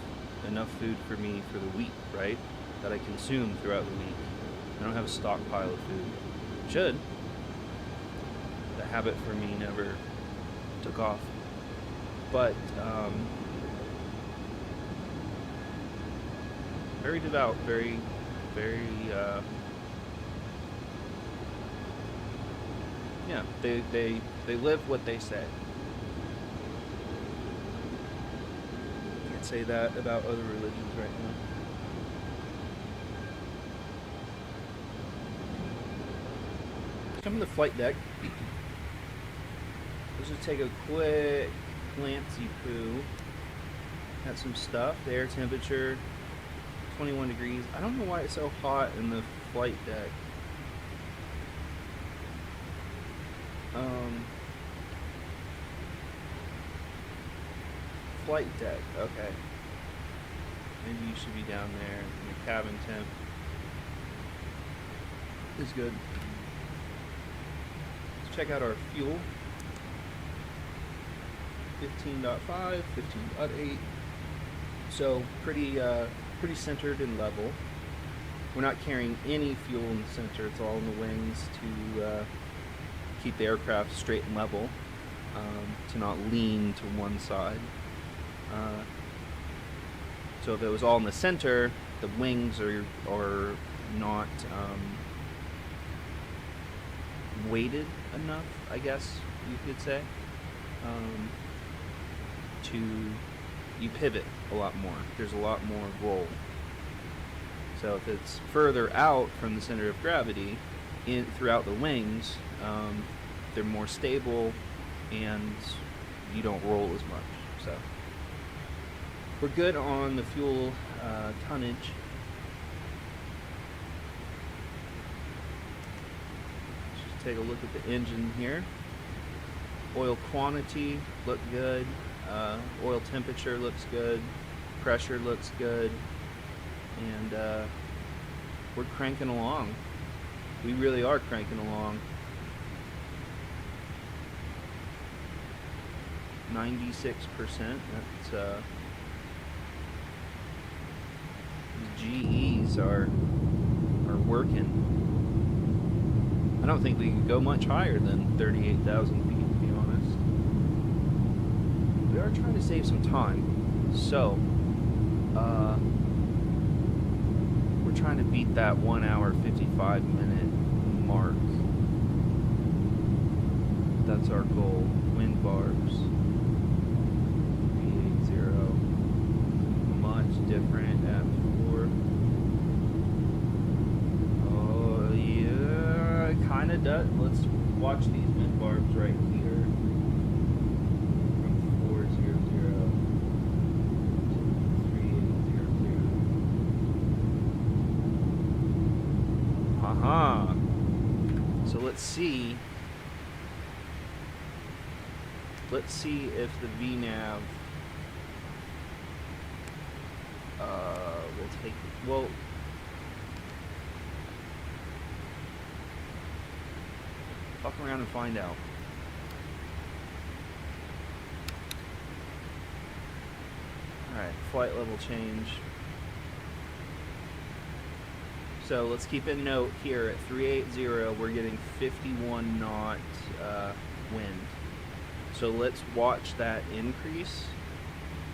enough food for me for the week, right? That I consume throughout the week. I don't have a stockpile of food. Should. The habit for me never took off. But very devout, very they live what they say. Can't say that about other religions right now. Come to the flight deck. Let's just take a quick glancey poo at some stuff. The air temperature, 21 degrees. I don't know why it's so hot in the flight deck. Flight deck, okay. Maybe you should be down there. And the cabin temp is good. Let's check out our fuel. 15.5, 15.8. So pretty centered and level. We're not carrying any fuel in the center. It's all in the wings to keep the aircraft straight and level, to not lean to one side. So if it was all in the center, the wings are not weighted enough, I guess you could say, you pivot a lot more. There's a lot more roll. So if it's further out from the center of gravity, throughout the wings, they're more stable, and you don't roll as much. So we're good on the fuel tonnage. Let's just take a look at the engine here. Oil quantity looked good. Oil temperature looks good. Pressure looks good. And we're cranking along. We really are cranking along. 96%. That's GEs are working. I don't think we can go much higher than 38,000 feet, to be honest. We are trying to save some time, so we're trying to beat that 1 hour 55 minute mark. That's our goal. Wind bars 380, much different at 4. Oh yeah, it kind of does. Let's watch these wind barbs right here. From 400 to 3800. So let's see. Let's see if the VNav will take. Well, fuck around and find out. All right, flight level change. So let's keep a note here at 380. We're getting 51 knot wind. So let's watch that increase.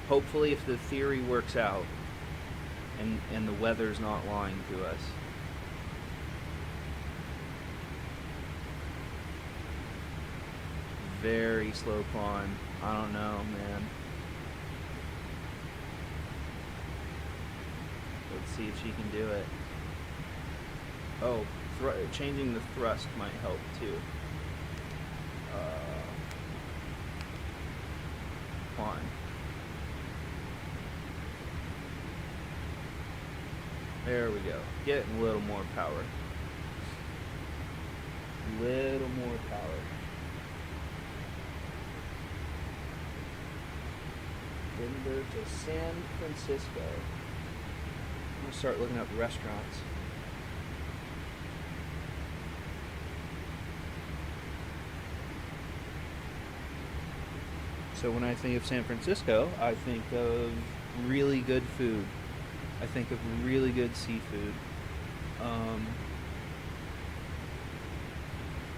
Hopefully, if the theory works out and the weather's not lying to us. Very slow climb. I don't know, man. Let's see if she can do it. Oh, changing the thrust might help too. Climb. There we go. Getting a little more power. Little more power. Denver to San Francisco. I'm gonna start looking up restaurants. So when I think of San Francisco, I think of really good food. I think of really good seafood.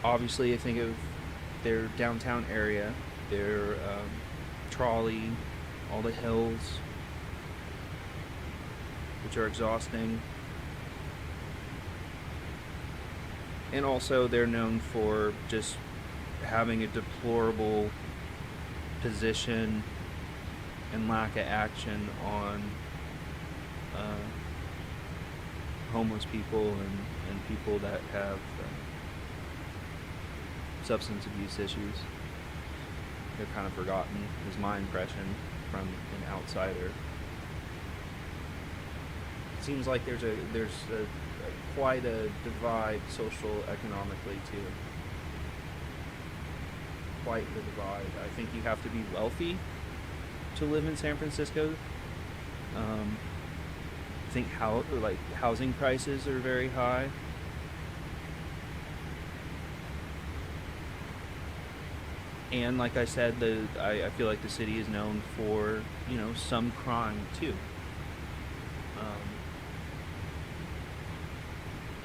Obviously, I think of their downtown area, their trolley, all the hills, which are exhausting. And also, they're known for just having a deplorable position and lack of action on homeless people and people that have substance abuse issues. They're kind of forgotten, is my impression from an outsider. It seems like there's quite a divide social economically too. Quite the divide. I think you have to be wealthy to live in San Francisco. I think housing prices are very high. And like I said, I feel like the city is known for, some crime too.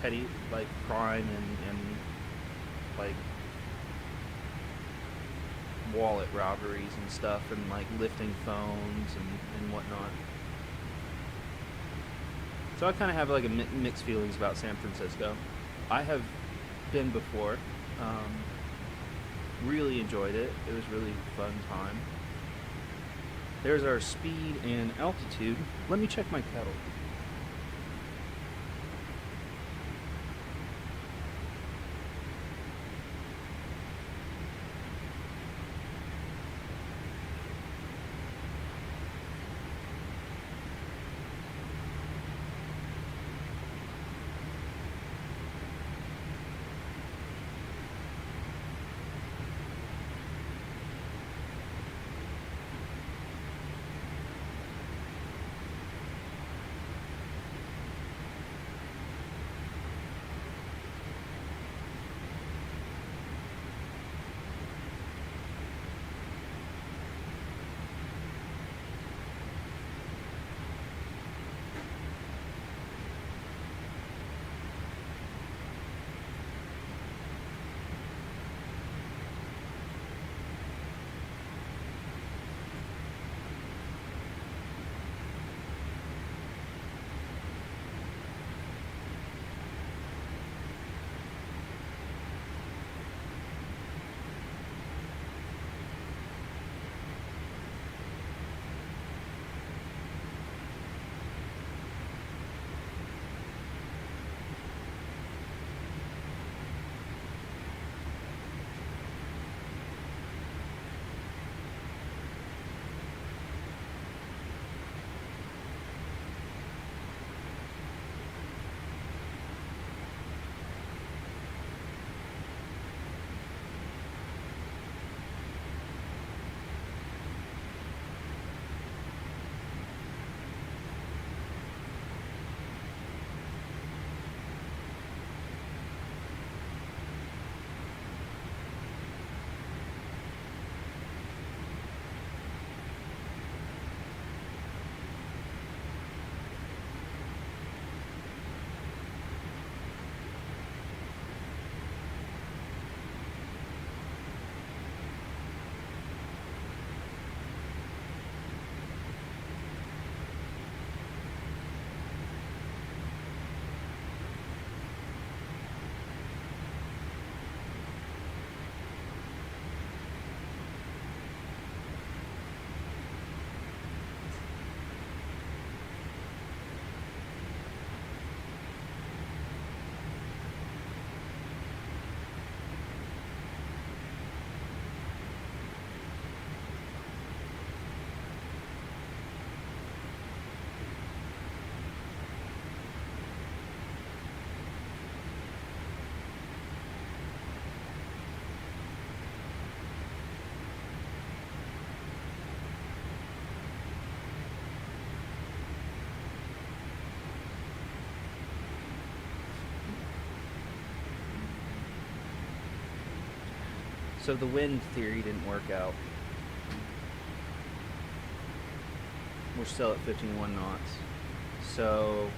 Petty, like crime and like wallet robberies and stuff, and like lifting phones and whatnot. So I kind of have like a mixed feelings about San Francisco. I have been before. Really enjoyed it. It was really fun time. There's our speed and altitude. Let me check my kettle. So the wind theory didn't work out. We're still at 51 knots. So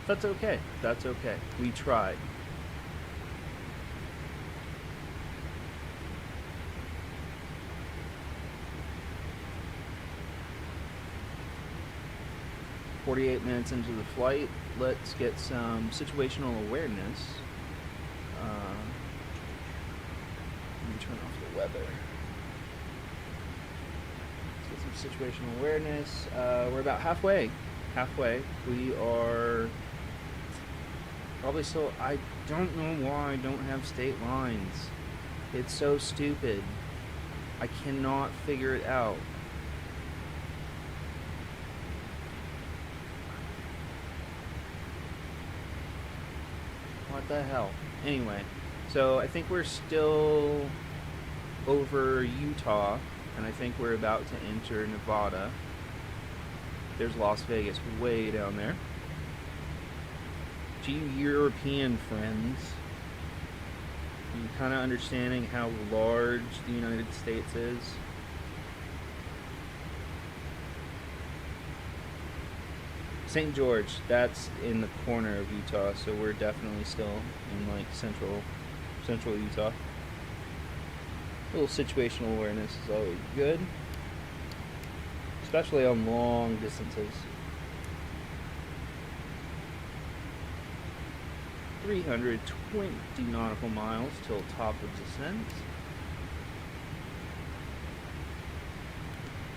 that's okay. That's okay. We tried. "48 minutes into the flight, let's get some situational awareness. Let me turn off the weather. Let's get some situational awareness. We're about halfway. We are probably still. I don't know why I don't have state lines. It's so stupid. I cannot figure it out. What the hell? Anyway, so I think we're still over Utah, and I think we're about to enter Nevada. There's Las Vegas way down there. To you European friends, you kind of understanding how large the United States is? St. George, that's in the corner of Utah, so we're definitely still in like central Utah. A little situational awareness is always good, especially on long distances. 320 nautical miles till top of descent,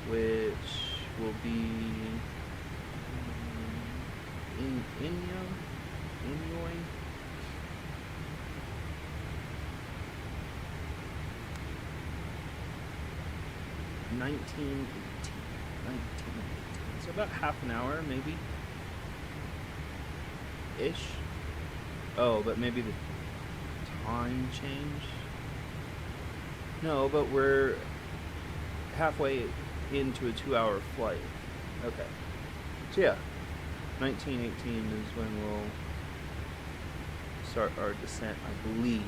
which will be in Inouye. $19.18. So about half an hour, maybe. Ish. Oh, but maybe the time changed. No, but we're halfway into a 2-hour flight. Okay. So yeah, 1918 is when we'll start our descent, I believe.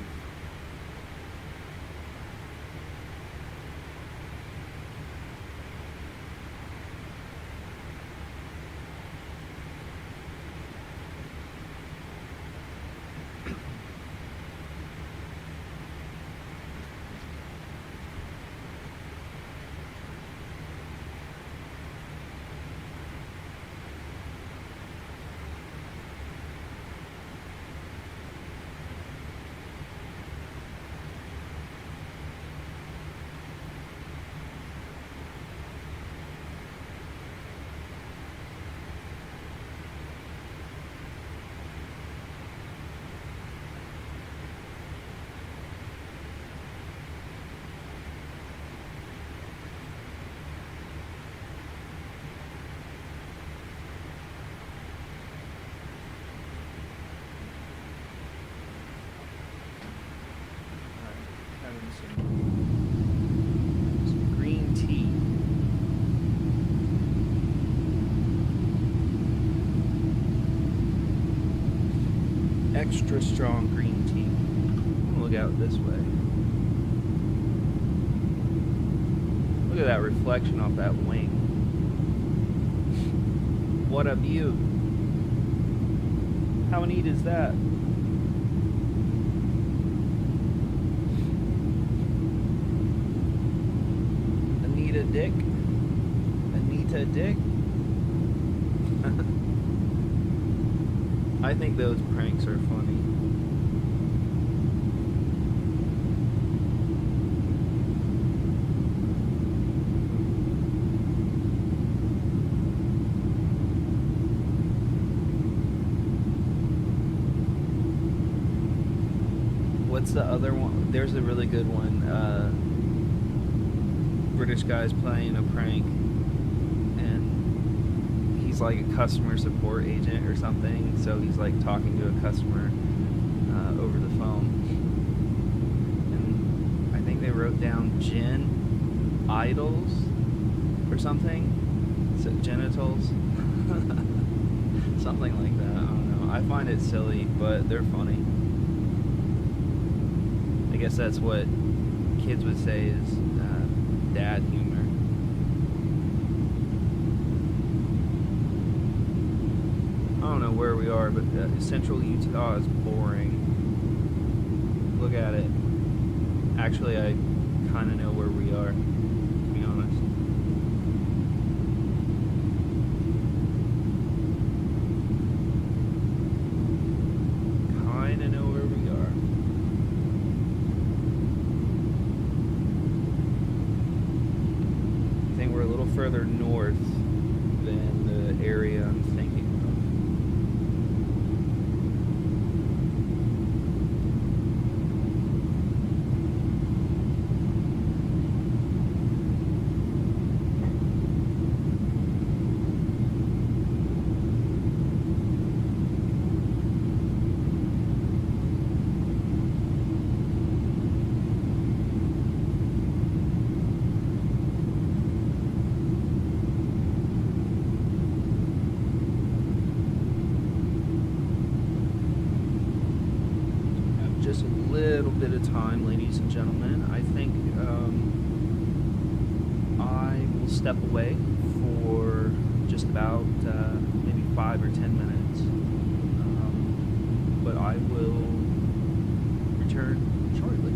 Some green tea. Extra strong green tea. Look out this way. Look at that reflection off that wing. What a view. How neat is that? Anita Dick. I think those pranks are funny. What's the other one? There's a really good one. British guy's playing a prank, and he's like a customer support agent or something, so he's like talking to a customer over the phone, and I think they wrote down gin idols or something, so genitals. Something like that. I don't know. I find it silly, but they're funny. I guess that's what kids would say is dad humor. I don't know where we are, but central Utah is boring. Look at it. Actually, I kind of know where we are, to be honest. Kind of know where we are. We're a little further north than the area I'm thinking bit of time, ladies and gentlemen. I think I will step away for just about maybe 5 or 10 minutes. But I will return shortly.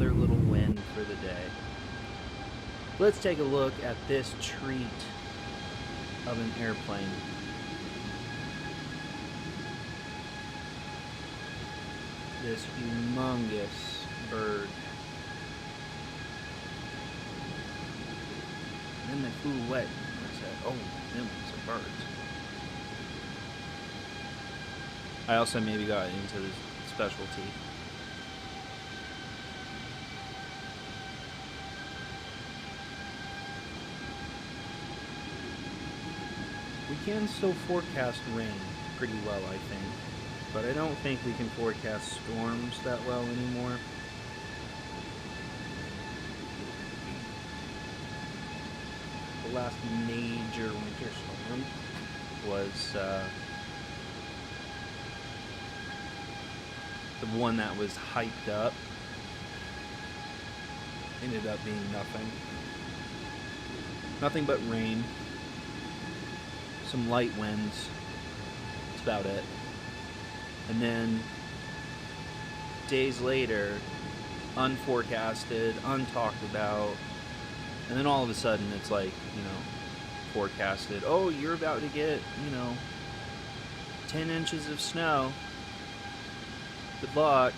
another little win for the day. Let's take a look at this treat of an airplane. This humongous bird. And then they flew away. And I said, oh, them some birds. I also maybe got into this specialty. We can still forecast rain pretty well, I think. But I don't think we can forecast storms that well anymore. The last major winter storm was the one that was hyped up. Ended up being nothing. Nothing but rain. Some light winds. That's about it. And then days later, unforecasted, untalked about, and then all of a sudden it's like, you know, forecasted, oh, you're about to get, 10 inches of snow. Good luck.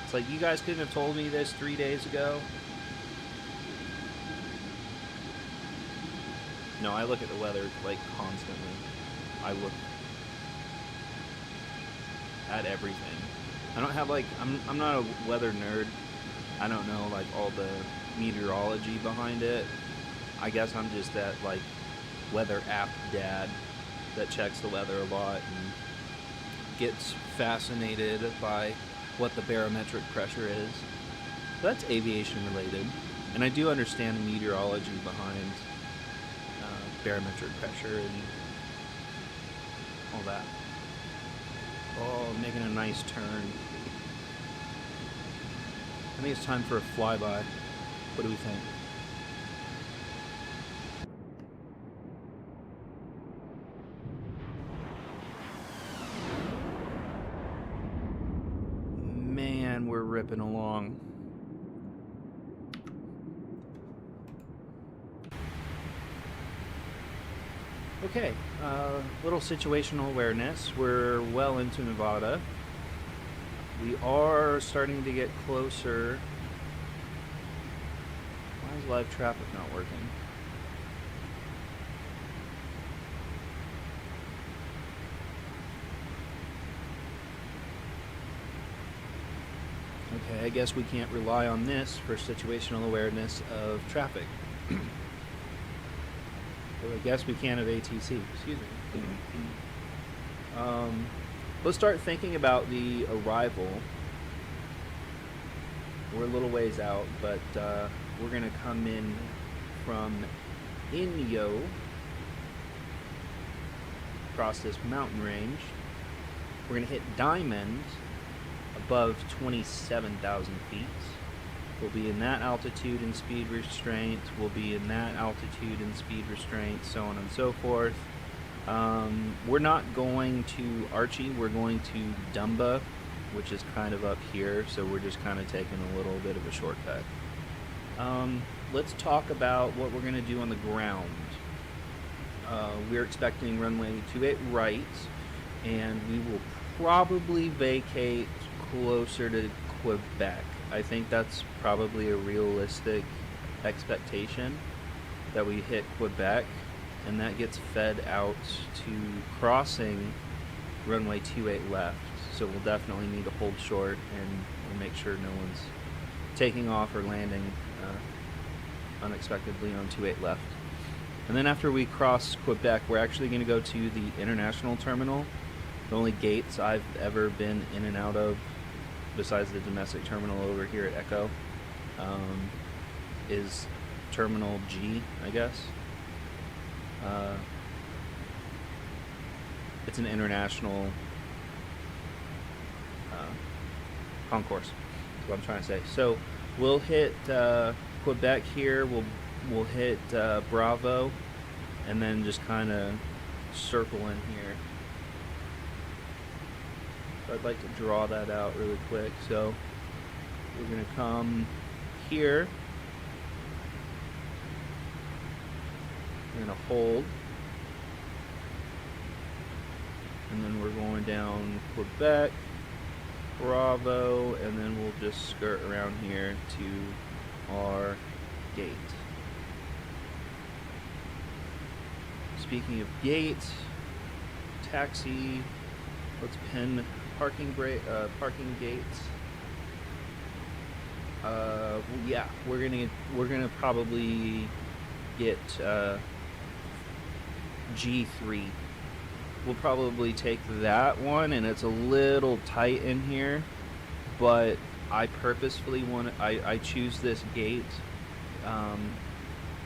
It's like, you guys couldn't have told me this 3 days ago. No, I look at the weather like constantly. I look at everything. I don't have like, I'm not a weather nerd. I don't know like all the meteorology behind it. I guess I'm just that like weather app dad that checks the weather a lot and gets fascinated by what the barometric pressure is. That's aviation related, and I do understand the meteorology behind barometric pressure and all that. Oh, making a nice turn. I think it's time for a flyby. What do we think? Man, we're ripping along. Okay, little situational awareness. We're well into Nevada. We are starting to get closer. Why is live traffic not working? Okay, I guess we can't rely on this for situational awareness of traffic. Well, I guess we can of ATC. Excuse me. Let's start thinking about the arrival. We're a little ways out, but we're going to come in from Inyo, across this mountain range. We're going to hit Diamond above 27,000 feet. We'll be in that altitude and speed restraint. We'll be in that altitude and speed restraint, so on and so forth. We're not going to Archie. We're going to Dumba, which is kind of up here, so we're just kind of taking a little bit of a shortcut. Let's talk about what we're going to do on the ground. We're expecting runway 28 right, and we will probably vacate closer to Quebec. I think that's probably a realistic expectation, that we hit Quebec, and that gets fed out to crossing runway 28 left. So we'll definitely need to hold short and make sure no one's taking off or landing unexpectedly on 28 left. And then after we cross Quebec, we're actually going to go to the international terminal. The only gates I've ever been in and out of, besides the domestic terminal over here at Echo, is Terminal G, I guess. It's an international concourse, is what I'm trying to say. So we'll hit Quebec here, we'll hit Bravo, and then just kind of circle in here. So I'd like to draw that out really quick. So We're going to come here. We're going to hold. And then we're going down Quebec, Bravo, and then we'll just skirt around here to our gate. Speaking of gate, taxi, let's pin parking gates. Yeah, we're gonna probably get G3. We'll probably take that one, and it's a little tight in here, but I purposefully I choose this gate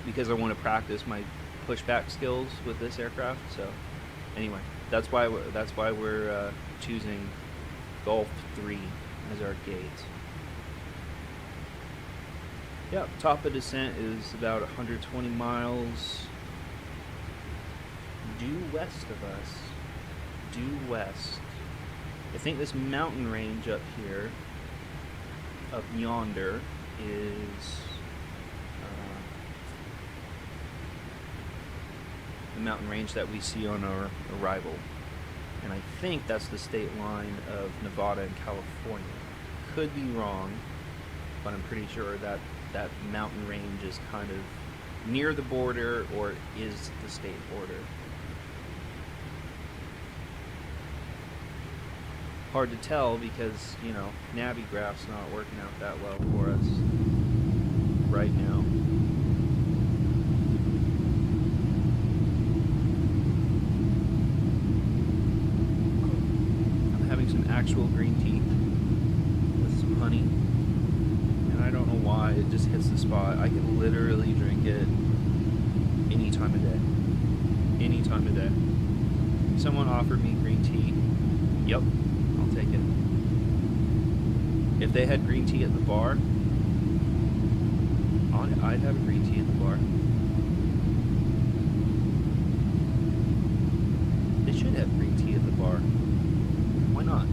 because I want to practice my pushback skills with this aircraft. So anyway, that's why we're choosing Golf 3 as our gate. Yep, top of descent is about 120 miles due west of us. Due west. I think this mountain range up here, up yonder, is the mountain range that we see on our arrival. And I think that's the state line of Nevada and California. Could be wrong, but I'm pretty sure that that mountain range is kind of near the border or is the state border. Hard to tell because, you know, Navigraph's not working out that well for us right now. I'm having some actual green tea with some honey, and I don't know why it just hits the spot. I could literally drink it any time of day. Any time of day. Someone offered me green tea. Yep. I'll take it. If they had green tea at the bar, I'd have a green tea at the bar. They should have green tea at the bar. Why not?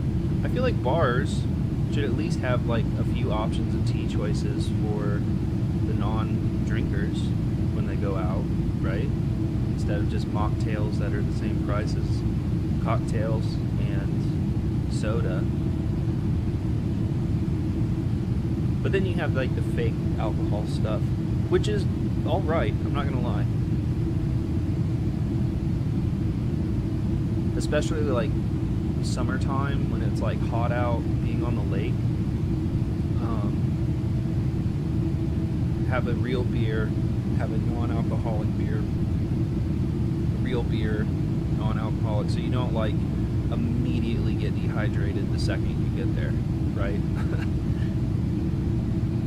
I feel like bars should at least have like a few options of tea choices for the non-drinkers when they go out, right? Instead of just mocktails that are the same price as cocktails and soda. But then you have like the fake alcohol stuff, which is alright, I'm not gonna lie. Especially like summertime when it's like hot out, being on the lake. Have a real beer, have a non-alcoholic beer. A real beer, non-alcoholic, so you don't like immediately get dehydrated the second you get there, right?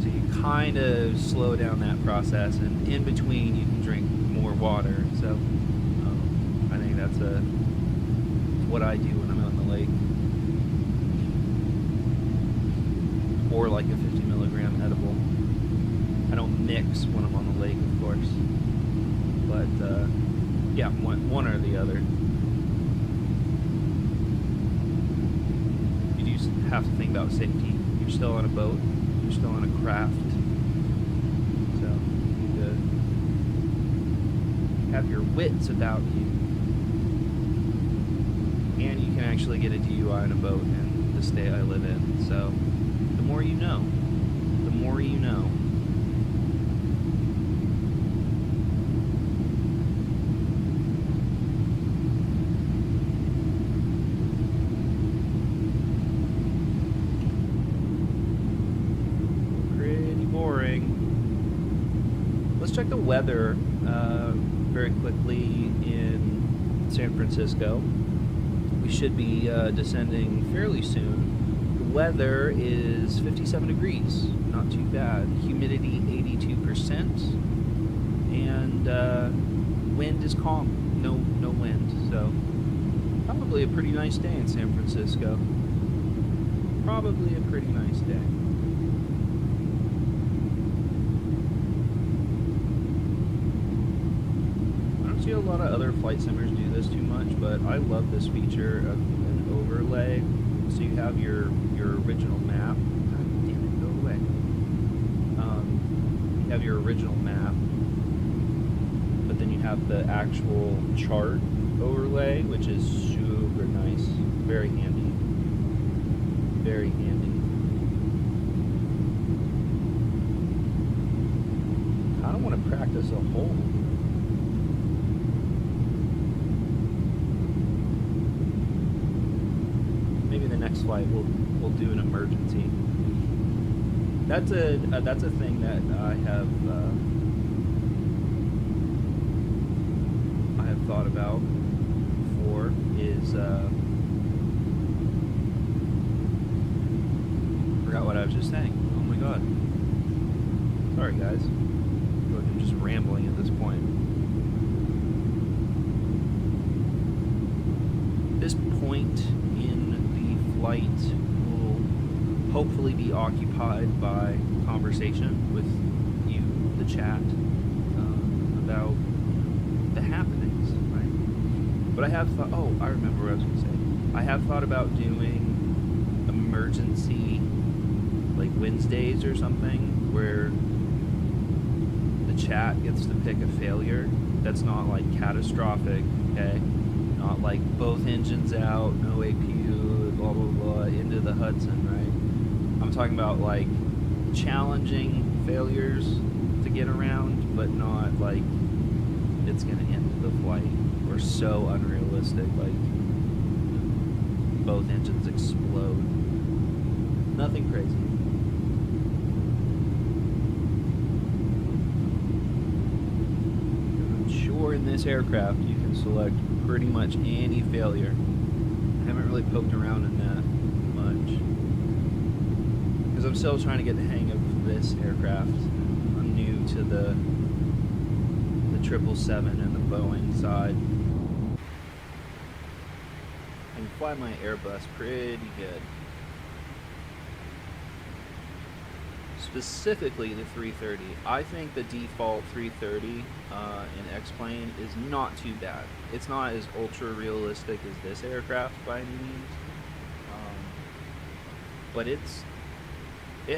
So you kind of slow down that process, and in between you can drink more water. So I think that's what I do when I'm on the lake. Or like a 50 milligram edible. I don't mix when I'm on the lake, of course. But yeah, one or the other. You do have to think about safety. You're still on a boat. You're still on a craft. So you need to have your wits about you. And you can actually get a DUI in a boat in the state I live in. So the more you know. The more you know. Check the weather very quickly in San Francisco. We should be descending fairly soon. The weather is 57 degrees, not too bad. Humidity 82%, and wind is calm. No wind, so probably a pretty nice day in San Francisco. Probably a pretty nice day. See a lot of other flight simmers do this too much, but I love this feature of an overlay. So you have your original map. God damn it, go away. You have your original map, but then you have the actual chart overlay, which is super nice. Very handy. Very handy. I don't want to practice a hole. Maybe the next flight we'll do an emergency. That's a thing that I have thought about before is forgot what I was just saying. Oh my god. Sorry guys. I feel like I'm just rambling at this point. This point in the flight will hopefully be occupied by conversation with you, the chat, about the happenings, right? But I have thought, I remember what I was going to say. I have thought about doing emergency, like Wednesdays or something, where the chat gets to pick a failure that's not like catastrophic, okay? Not like both engines out, no APU, blah, blah, blah, into the Hudson, right? I'm talking about like challenging failures to get around, but not like it's going to end the flight or so unrealistic, like both engines explode. Nothing crazy. I'm sure in this aircraft you can select pretty much any failure. I haven't really poked around in that much because I'm still trying to get the hang of this aircraft. I'm new to the 777 and the Boeing side. I can fly my Airbus pretty good. Specifically the 330. I think the default 330 in X-Plane is not too bad. It's not as ultra realistic as this aircraft by any means, but it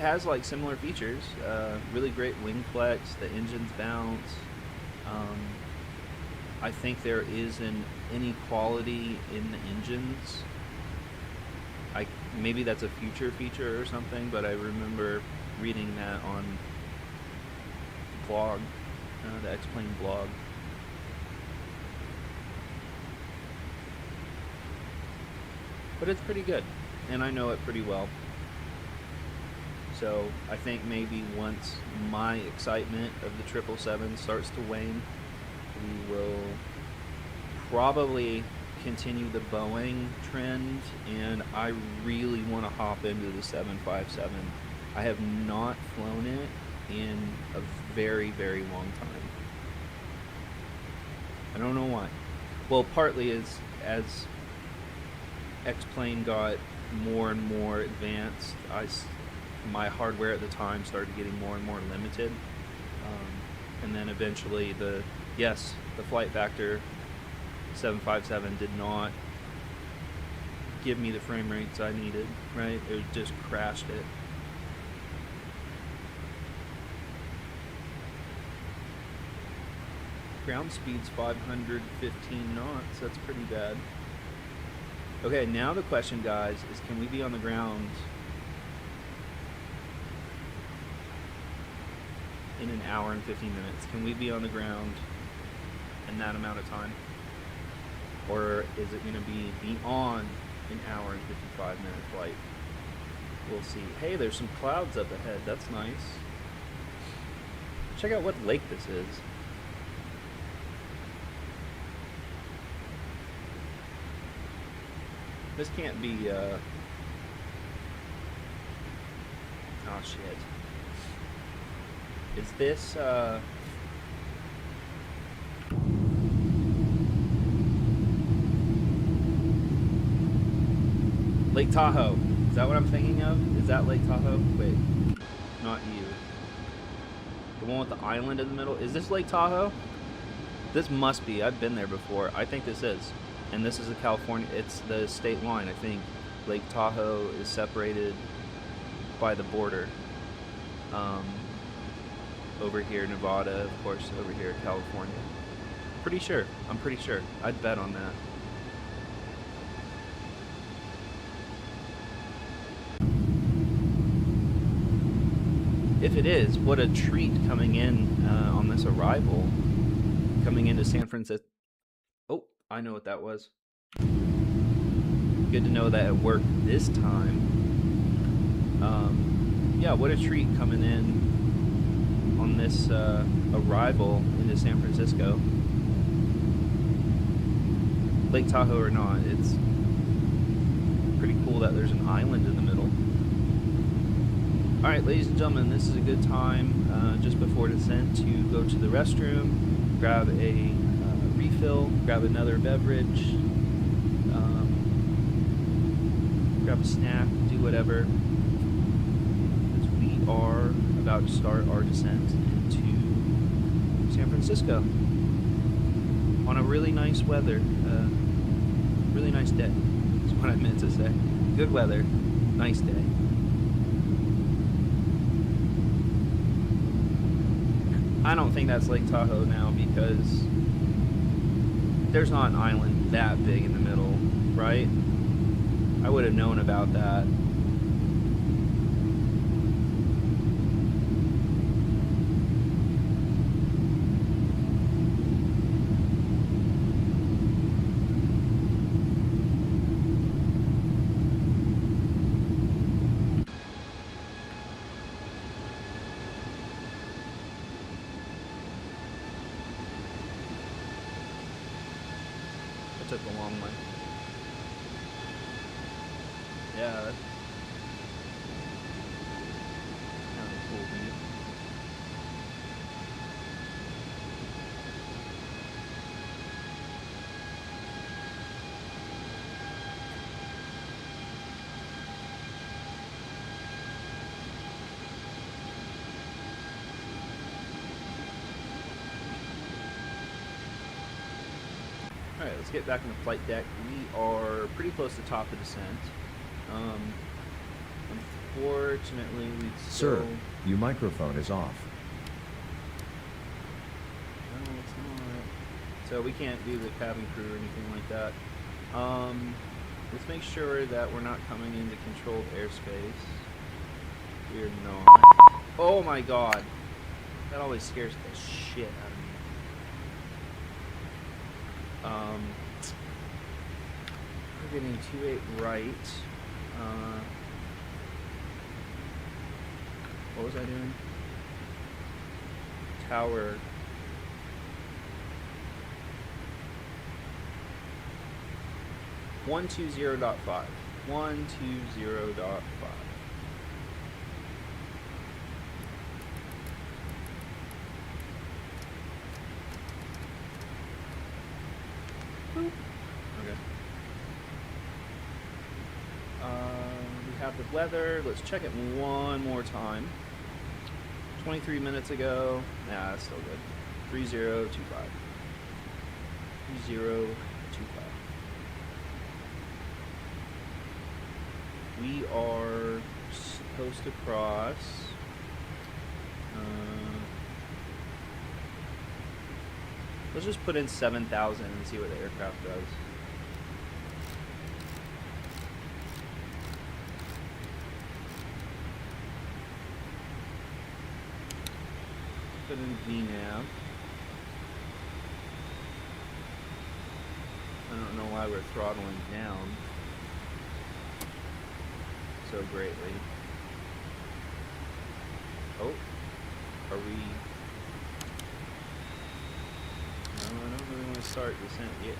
has like similar features. Really great wing flex. The engines bounce. I think there is an inequality in the engines. Maybe that's a future feature or something, but I remember reading that on blog, the X-Plane blog. But it's pretty good, and I know it pretty well. So I think maybe once my excitement of the 777 starts to wane, we will probably continue the Boeing trend, and I really want to hop into the 757. I have not flown it in a very, very long time. I don't know why. Well, partly as X-Plane got more and more advanced, my hardware at the time started getting more and more limited, and then eventually the flight factor 757 did not give me the frame rates I needed, right? It just crashed it. Ground speed's 515 knots. That's pretty bad. Okay, now the question, guys, is can we be on the ground in an hour and 15 minutes? Can we be on the ground in that amount of time? Or is it going to be beyond an hour and 55 minute flight? We'll see. Hey, there's some clouds up ahead. That's nice. Check out what lake this is. This can't be, oh shit. Is this, Lake Tahoe? Is that what I'm thinking of? Is that Lake Tahoe? Wait, not you. The one with the island in the middle? Is this Lake Tahoe? This must be. I've been there before. I think this is. And this is the California, it's the state line, I think. Lake Tahoe is separated by the border. over here Nevada, of course over here California. Pretty sure. I'm pretty sure. I'd bet on that. If it is, what a treat coming in on this arrival. Coming into San Francisco. Oh, I know what that was. Good to know that it worked this time. Yeah, what a treat coming in on this arrival into San Francisco. Lake Tahoe or not, it's pretty cool that there's an island in the middle. Alright, ladies and gentlemen, this is a good time just before descent to go to the restroom, grab a refill, grab another beverage, grab a snack, do whatever. Because we are about to start our descent into San Francisco on a really nice weather, really nice day, is what I meant to say. Good weather, nice day. I don't think that's Lake Tahoe now because there's not an island that big in the middle, right? I would have known about that. Took a long way. Yeah, that's kind of cool, man. Alright, let's get back on the flight deck. We are pretty close to the top of descent. Unfortunately, we still... Sir, your microphone is off. No, it's not. So we can't do the cabin crew or anything like that. Let's make sure that we're not coming into controlled airspace. We're not. Oh my god. That always scares the shit out of me. We're getting 28 right. What was I doing? Tower. One 120.5. 120.5. Okay. We have the weather. Let's check it one more time. 23 minutes ago. Nah, that's still good. 3025. 3025. We are supposed to cross. Let's just put in 7,000 and see what the aircraft does. Put in VNAV. I don't know why we're throttling down so greatly. Oh, are we? No, I don't really want to start descent yet.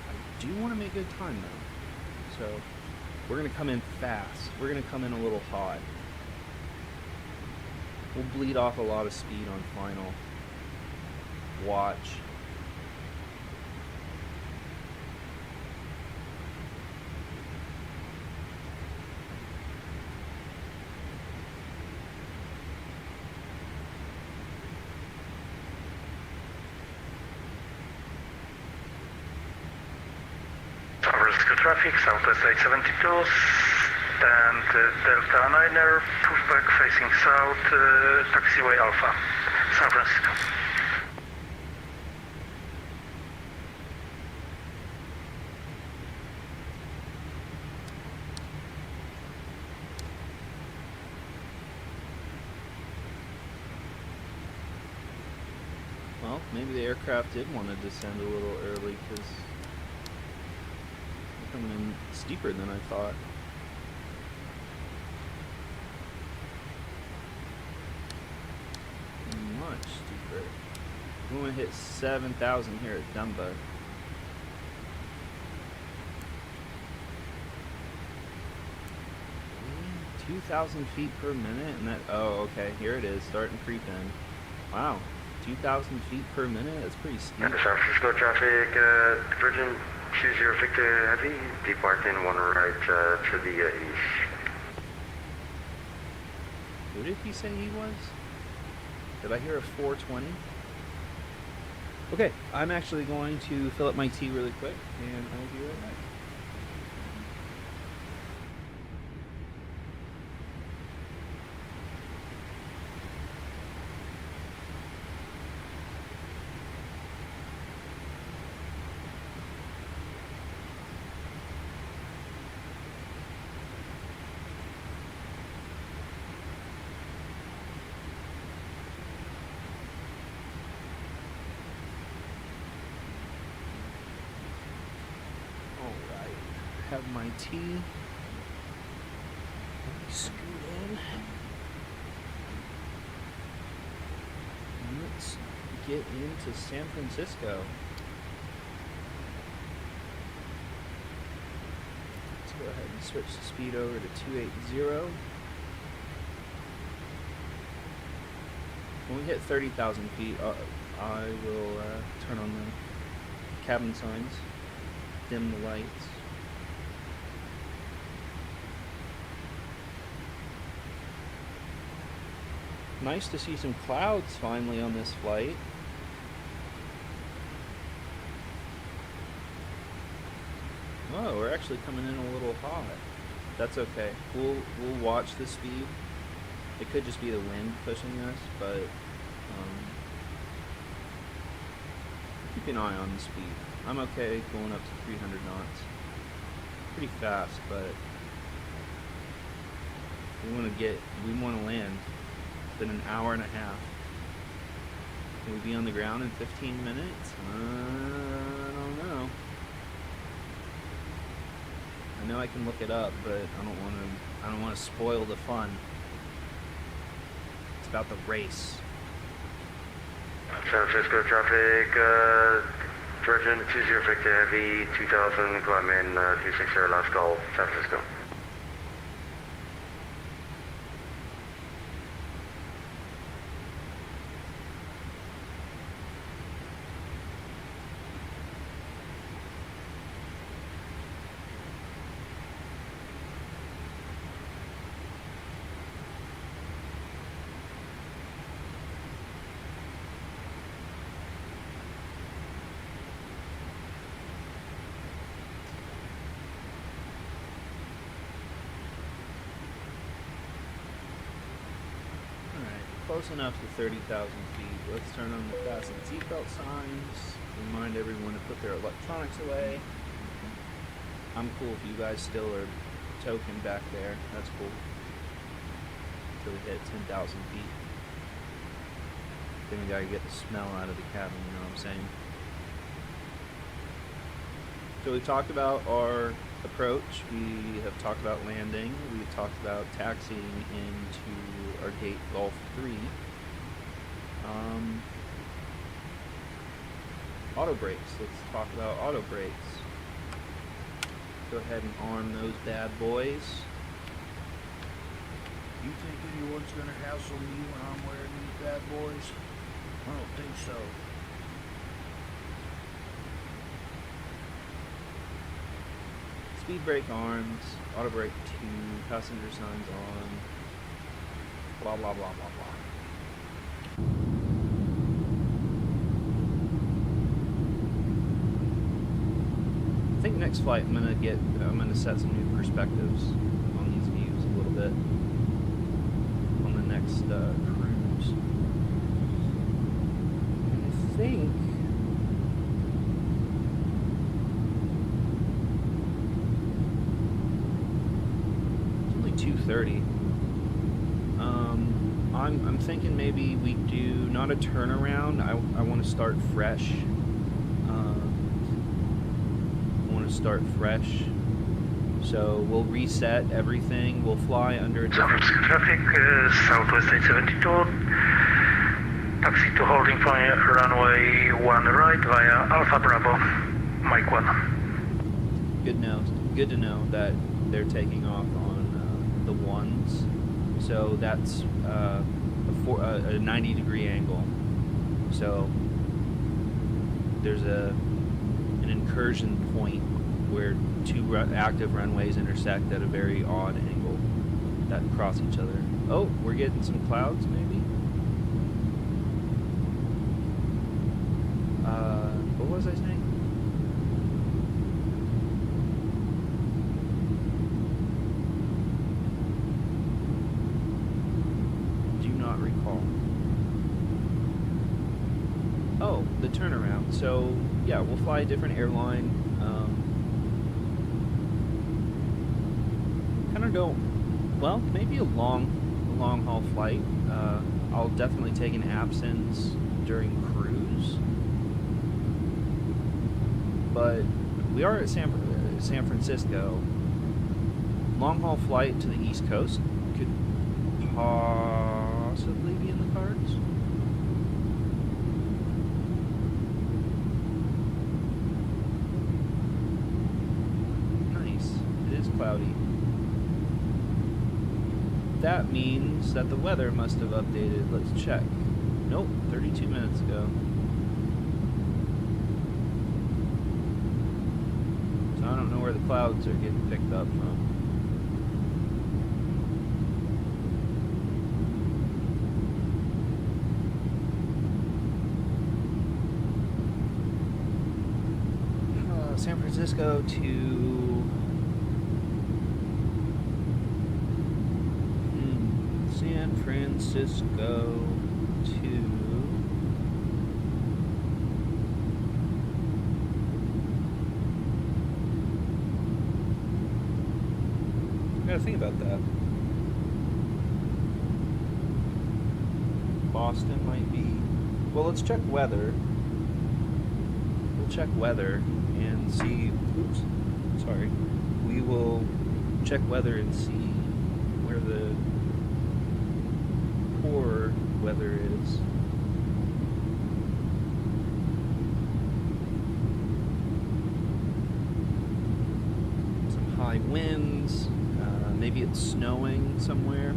I do want to make good time though, so we're gonna come in fast. We're gonna come in a little hot. We'll bleed off a lot of speed on final. Watch. San Francisco traffic, Southwest 872, understand. Delta 9er, pushback facing south, taxiway Alpha, San Francisco. Well, maybe the aircraft did want to descend a little early because they're coming in steeper than I thought. Much steeper. We want to hit 7,000 here at Dumba. Mm, 2,000 feet per minute, and that. Oh, okay. Here it is, starting to creep in. Wow. 2,000 feet per minute? That's pretty steep. San Francisco traffic, Virgin 20 Victor Heavy, departing 1 right to the east. Who did he say he was? Did I hear a 420? Okay, I'm actually going to fill up my tea really quick, and I'll be right back. Have my tea. Let me scoot in. And let's get into San Francisco. Let's go ahead and switch the speed over to 280. When we hit 30,000 feet, I will turn on the cabin signs, dim the lights. Nice to see some clouds finally on this flight. Oh, we're actually coming in a little hot. That's okay. We'll watch the speed. It could just be the wind pushing us, but keep an eye on the speed. I'm okay going up to 300 knots. Pretty fast, but we want to land. It's been an hour and a half. Can we be on the ground in 15 minutes? I don't know. I know I can look it up, but I don't want to spoil the fun. It's about the race. San Francisco traffic, Virgin 20 Victor Heavy, 2000, climb in 260 last call, San Francisco. Close enough to 30,000 feet. Let's turn on the fasten seatbelt signs. Remind everyone to put their electronics away. I'm cool if you guys still are token back there. That's cool. Until we hit 10,000 feet. Then we gotta get the smell out of the cabin, you know what I'm saying? So we talked about our approach. We have talked about landing. We've talked about taxiing into our gate Golf 3. Auto brakes. Let's talk about auto brakes. Go ahead and arm those bad boys. You think anyone's gonna hassle me when I'm wearing these bad boys? I don't think so. Speed brake arms, auto brake 2, passenger signs on, blah blah blah blah blah. I think next flight I'm gonna set some new perspectives on these it on the next cruise. I think it's only 2:30. I'm thinking maybe we do not a turnaround. I want to start fresh. I want to start fresh. So we'll reset everything. We'll fly under a San different... Francisco traffic, Southwest 872. Taxi to holding point, runway 1 right via Alpha Bravo, Mike 1. Good to know that they're taking off on the ones. So that's a 90-degree angle. So there's an incursion point where two active runways intersect at a very odd angle that cross each other. Oh, we're getting some clouds, maybe? What was I saying? Do not recall. Oh, the turnaround. So, yeah, we'll fly a different airline. Kind of go, well, maybe a long haul flight. I'll definitely take an absence during cruise. But we are at San Francisco. Long haul flight to the East Coast could possibly be in the cards. Nice. It is cloudy. That means that the weather must have updated. Let's check. Nope, 32 minutes ago. So I don't know where the clouds are getting picked up from. San Francisco to... San Francisco to... I gotta think about that. Boston might be... Well, let's check weather. We'll check weather and see... Oops. Sorry. We will check weather and see where the poor weather is. Some high winds. Maybe it's snowing somewhere.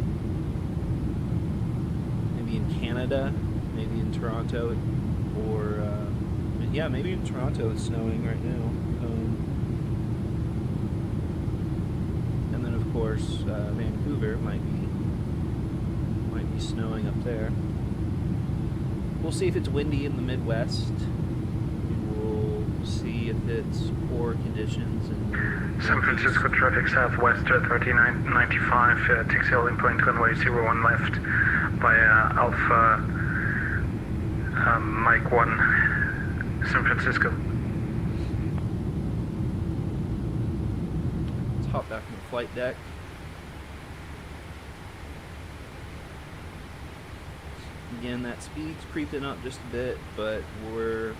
Maybe in Canada. Maybe in Toronto. Or, yeah, maybe in Toronto it's snowing right now. And then, of course, Vancouver might be snowing up there. We'll see if it's windy in the Midwest. We'll see if it's poor conditions in San Francisco traffic Southwest 3995, taxi holding point runway 01 left via Alpha Mike 1, San Francisco. Let's hop back on the flight deck. Again, that speed's creeping up just a bit, but we're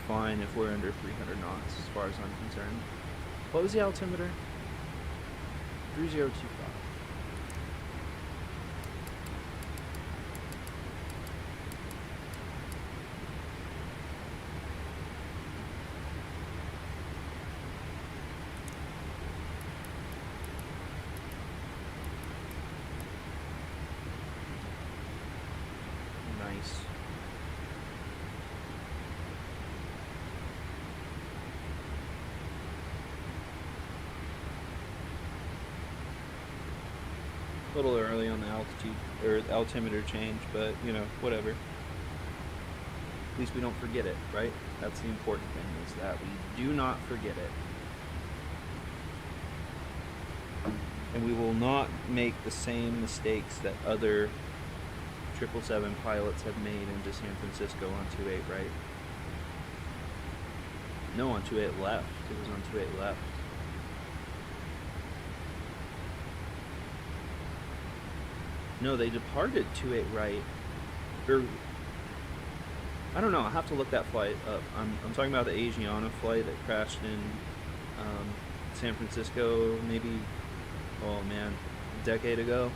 fine if we're under 300 knots as far as I'm concerned. What was the altimeter? 3025. Nice. A little early on the altitude or altimeter change, but you know, whatever. At least we don't forget it, right? That's the important thing, is that we do not forget it. And we will not make the same mistakes that other 777 pilots have made into San Francisco on 28 right. No, on 28 left. It was on 28 left. No, they departed 28 right. I don't know. I'll have to look that flight up. I'm talking about the Asiana flight that crashed in San Francisco maybe, oh man, a decade ago.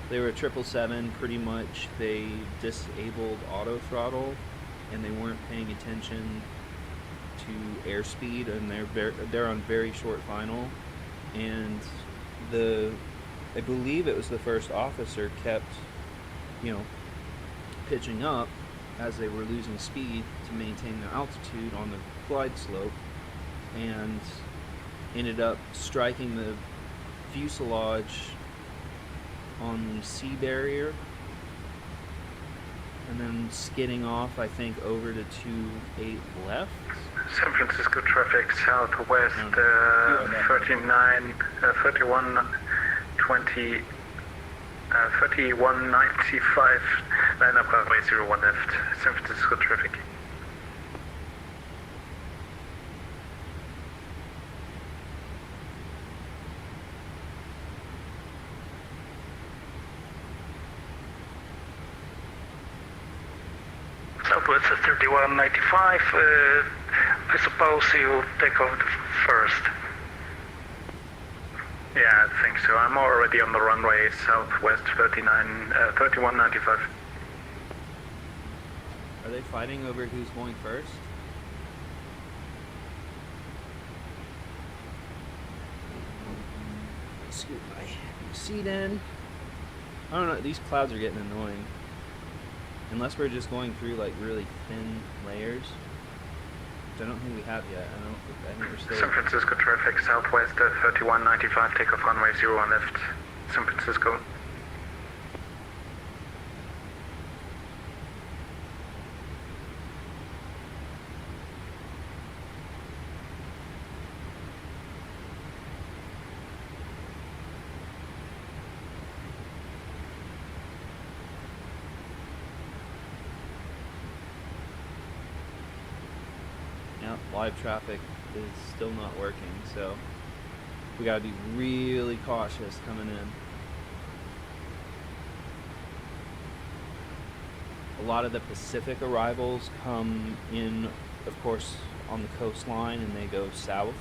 They were a 777, pretty much. They disabled auto throttle, and they weren't paying attention to airspeed, and they're on very short final. And I believe it was the first officer kept, pitching up as they were losing speed to maintain their altitude on the glide slope, and ended up striking the fuselage on the C barrier and then skidding off, I think, over to 28 left. San Francisco traffic southwest 39, 31, 20, 3195, line up runway 01 left, San Francisco traffic. Southwest 3195, I suppose you'll take off first. Yeah, I think so. I'm already on the runway southwest 3195. Are they fighting over who's going first? Scoot my seat in. I don't know, these clouds are getting annoying. Unless we're just going through like really thin layers, which I don't think we have yet. I think we're still... San Francisco traffic southwest 3195, takeoff runway 01 left, San Francisco. Live traffic is still not working, so we gotta be really cautious coming in. A lot of the Pacific arrivals come in, of course, on the coastline, and they go south.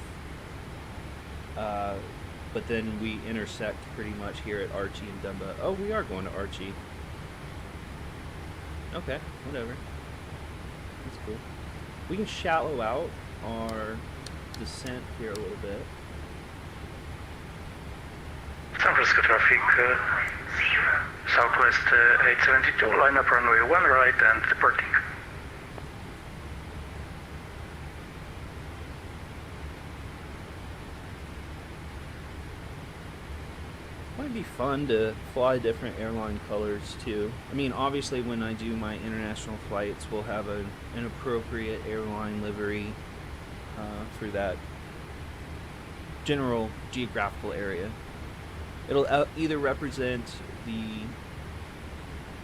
But then we intersect pretty much here at Archie and Dumba. Oh, we are going to Archie. Okay, whatever. That's cool. We can shallow out our descent here a little bit. San Francisco traffic, southwest 872, line up runway 1 right and departing. Might be fun to fly different airline colors too. I mean, obviously when I do my international flights, we'll have an appropriate airline livery for that general geographical area. It'll either represent the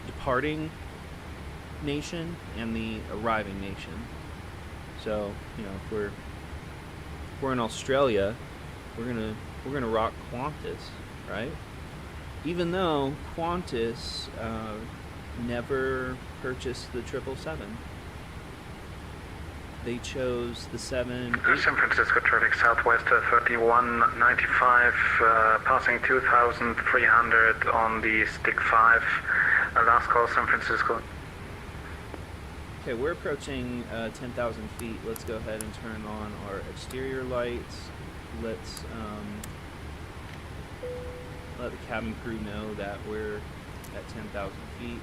departing nation and the arriving nation. So, if we're in Australia, we're gonna rock Qantas, right? Even though Qantas never purchased the 777. They chose the 7... San Francisco traffic southwest 3195, passing 2,300 on the stick 5, last call San Francisco. Okay, we're approaching 10,000 feet. Let's go ahead and turn on our exterior lights. Let's let the cabin crew know that we're at 10,000 feet.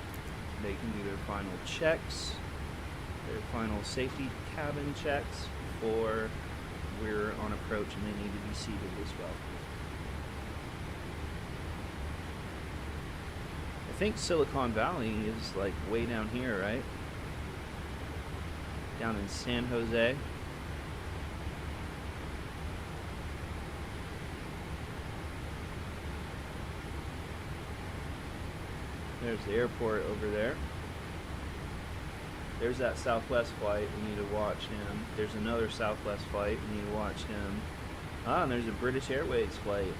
They can do their final checks, their final safety cabin checks before we're on approach, and they need to be seated as well. I think Silicon Valley is like way down here, right? Down in San Jose. There's the airport over there. There's that Southwest flight. We need to watch him. There's another Southwest flight. We need to watch him. Ah, and there's a British Airways flight.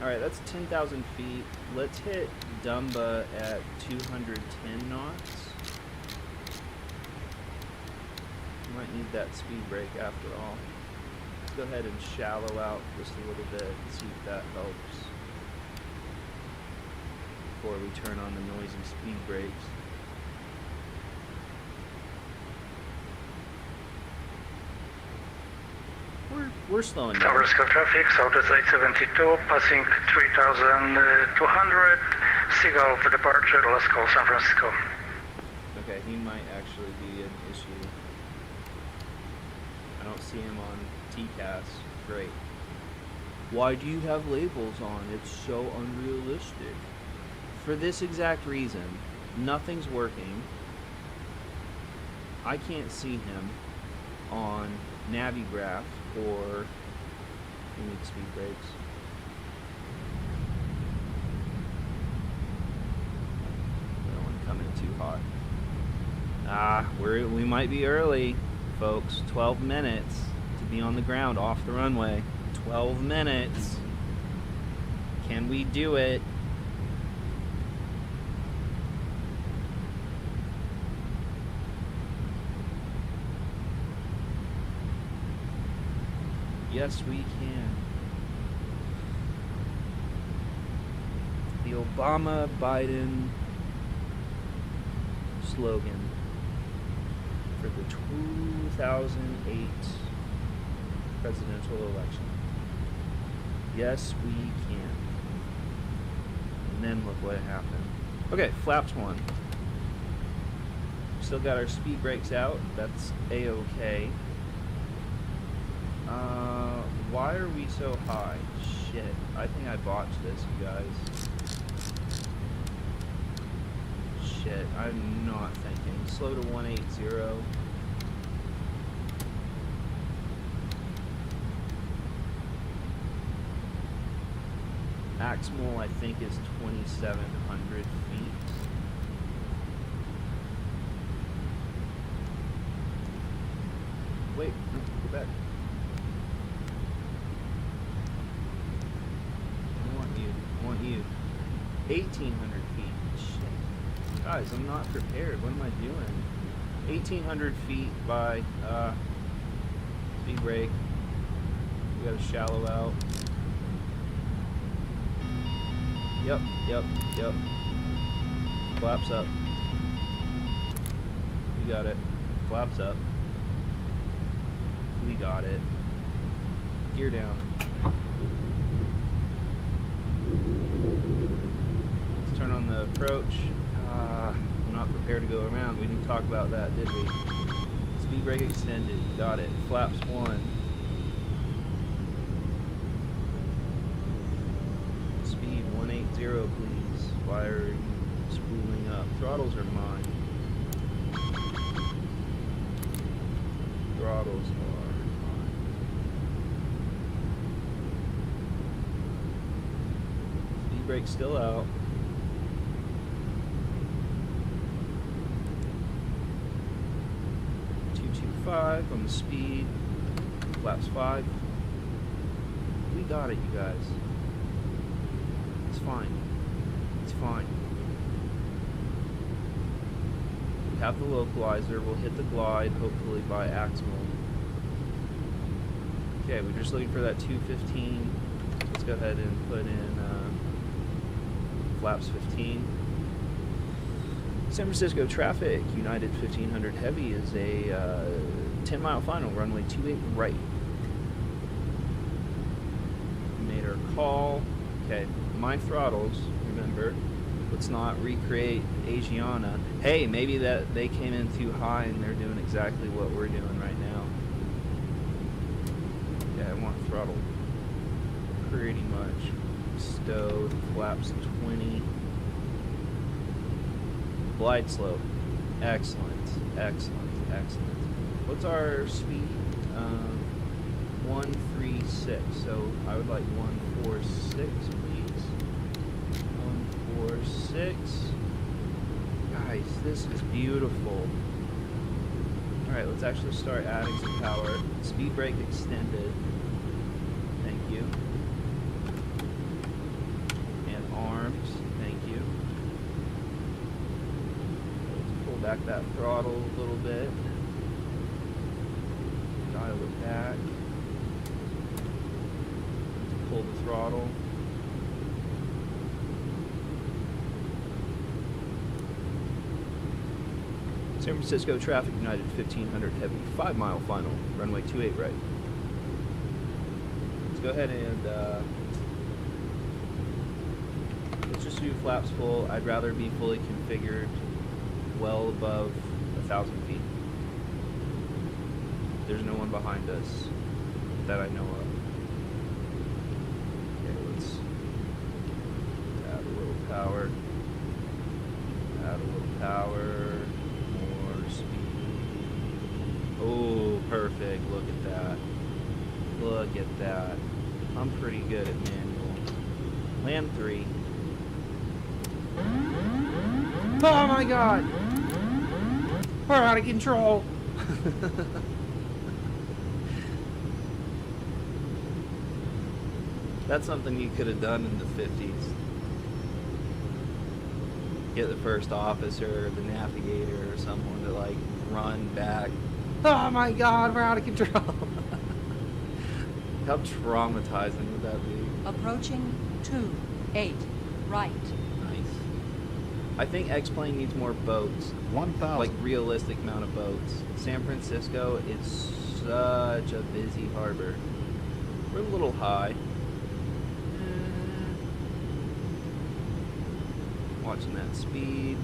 Alright, that's 10,000 feet. Let's hit Dumba at 210 knots. Might need that speed brake after all. Let's go ahead and shallow out just a little bit and see if that helps before we turn on the noisy speed brakes. We're slowing down. Tower Scope traffic, Southwest 872, passing 3,200. Seagull for departure, let's call San Francisco. Okay, he might actually be an issue. I don't see him on TCAS. Great. Why do you have labels on? It's so unrealistic. For this exact reason, nothing's working. I can't see him on Navigraph or we need speed brakes. Don't want to come in too hot. Ah, we might be early, folks. 12 minutes to be on the ground off the runway. 12 minutes. Can we do it? Yes, we can. The Obama-Biden slogan for the 2008 presidential election. Yes, we can. And then look what happened. Okay, flaps 1. Still got our speed brakes out. That's A-okay. Why are we so high? Shit. I think I botched this, you guys. Shit. I'm not thinking. Slow to 180. Maximal, I think, is 2,700 feet. Wait, no, go back. I want you. 1,800 feet. Shit. Guys, I'm not prepared. What am I doing? 1,800 feet by speed brake. We gotta shallow out. Yep. Flaps up. We got it. Flaps up. We got it. Gear down. Let's turn on the approach. I'm not prepared to go around. We didn't talk about that, did we? Speed brake extended. Got it. Flaps 1. Speed 180, please. Why are you spooling up? Throttles are mine. Throttles are mine. Speed brake still out. On the speed, flaps 5. We got it, you guys. It's fine. It's fine. We have the localizer. We'll hit the glide, hopefully by Aximal. Okay, we're just looking for that 215. Let's go ahead and put in flaps 15. San Francisco traffic, United 1500 Heavy is a 10-mile final, runway 28 right. We made our call. Okay, my throttles, remember, let's not recreate Asiana. Hey, maybe that they came in too high and they're doing exactly what we're doing right now. Yeah, I want throttle pretty much stowed, flaps 20. Glide slope. Excellent. What's our speed? 136. So I would like 146, please. 146. Guys, this is beautiful. Alright, let's actually start adding some power. Speed brake extended. Thank you. And arms. Thank you. Let's pull back that throttle a little bit. Dial it back. Let's pull the throttle. San Francisco traffic, United 1500 heavy, 5 mile final, runway 28 right. Let's go ahead and let's just do flaps full. I'd rather be fully configured well above 1,000 feet. There's no one behind us that I know of. Okay, let's add a little power. Add a little power. Oh, perfect. Look at that. Look at that. I'm pretty good at manual. Land 3. Oh my god! We're out of control! That's something you could have done in the 50s. Get the first officer, the navigator, or someone to like run back. Oh my god, we're out of control. How traumatizing would that be? Approaching 28 right. Nice. I think X-Plane needs more boats. 1,000. Like realistic amount of boats. San Francisco is such a busy harbor. We're a little high. Watching that speed.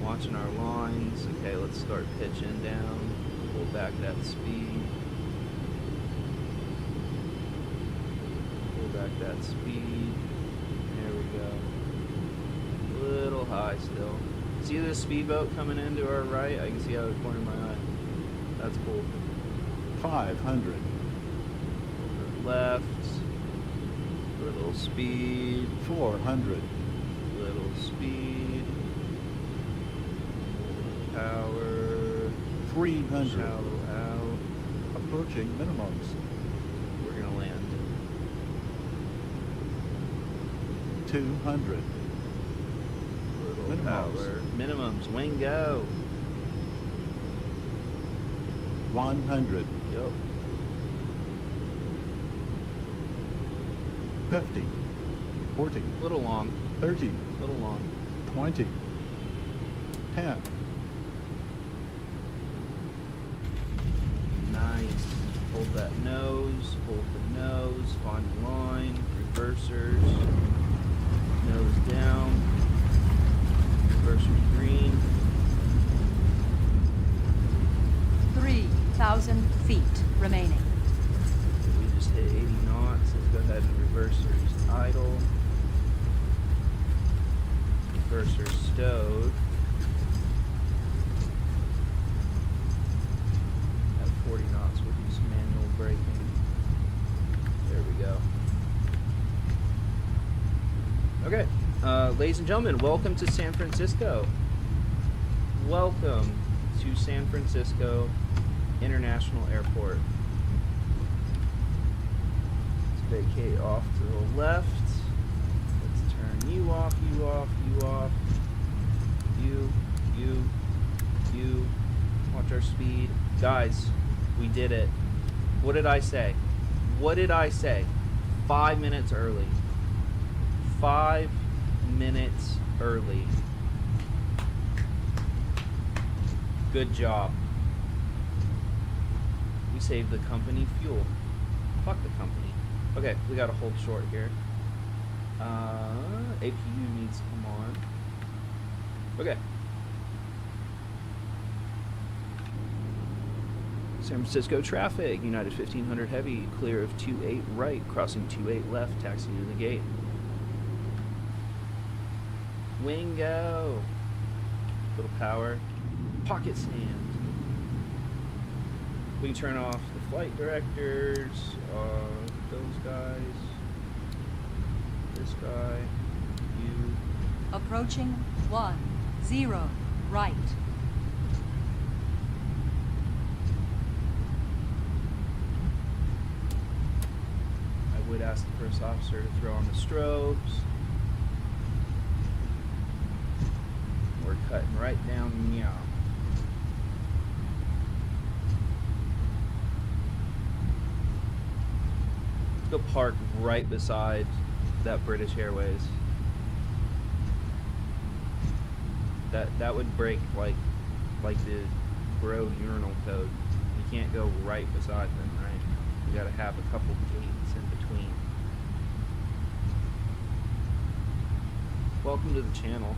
Watching our lines. Okay, let's start pitching down. Pull back that speed. Pull back that speed. There we go. A little high still. See this speedboat coming into our right? I can see out of the corner of my eye. That's cool. 500. Left. Little speed. 400. Little speed. Power. 300. Shallow out. Approaching minimums. We're gonna land. 200. Little Minimums. power. Minimums. Wing go. 100. Yup. 50. 40. Little long. 30. Little long. 20. 10. Nice. Hold that nose. Hold the nose. Find the line. Reversers. Nose down. Reversers green. 3,000 feet remaining. We just hit 80 knots. Let's go ahead and reversers idle. Reversers stowed. At 40 knots, we'll do some manual braking. There we go. Okay, ladies and gentlemen, welcome to San Francisco. Welcome to San Francisco International Airport. Let's vacate off to the left. Let's turn you off, you off, you off. You. Watch our speed. Guys, we did it. What did I say? What did I say? 5 minutes early. 5 minutes early. Good job. We saved the company fuel. Fuck the company. Okay, we gotta hold short here. APU needs to come on. Okay. San Francisco traffic, United 1500 heavy, clear of 28 right, crossing 28 left, taxiing to the gate. Wingo. Little power. Pocket sand. We can turn off the flight directors, those guys, this guy, you. Approaching 10, right. I would ask the first officer to throw on the strobes. We're cutting right down meow. Let's go park right beside that British Airways. That would break like the bro urinal code. You can't go right beside them, right? You gotta have a couple gates in between. Welcome to the channel.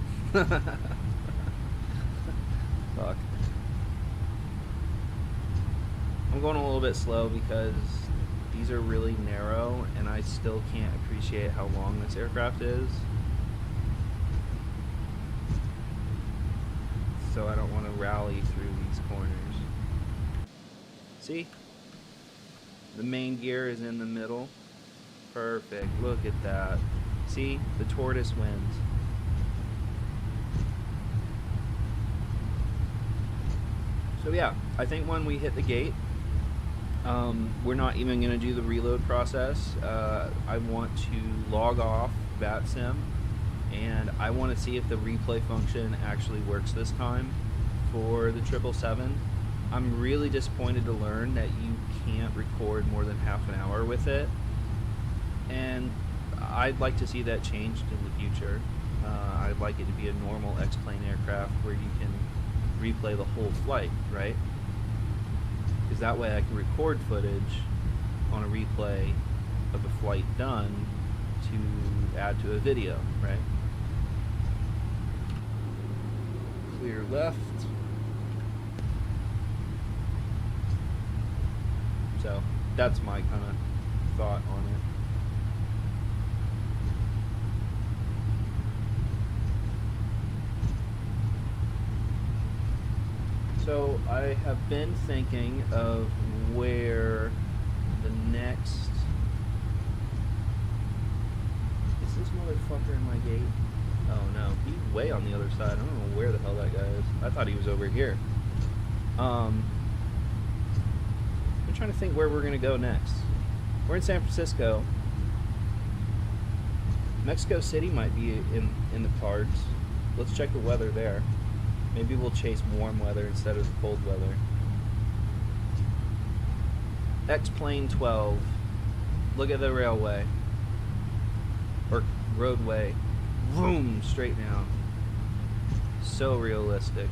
Fuck. I'm going a little bit slow because these are really narrow and I still can't appreciate how long this aircraft is. So I don't want to rally through these corners. See? The main gear is in the middle. Perfect. Look at that. See? The tortoise wins. So yeah, I think when we hit the gate, we're not even going to do the reload process. I want to log off Vatsim, and I want to see if the replay function actually works this time for the 777. I'm really disappointed to learn that you can't record more than half an hour with it, and I'd like to see that changed in the future. I'd like it to be a normal X-plane aircraft where you can replay the whole flight, right? Because that way I can record footage on a replay of a flight done to add to a video, right? Clear left. So that's my kind of thought on it. So I have been thinking of where the next... Is this motherfucker in my gate? Oh no, he's way on the other side. I don't know where the hell that guy is. I thought he was over here. I'm trying to think where we're gonna go next. We're in San Francisco. Mexico City might be in the cards. Let's check the weather there. Maybe we'll chase warm weather instead of the cold weather. X-Plane 12. Look at the railway. Or roadway. Vroom, straight down. So realistic.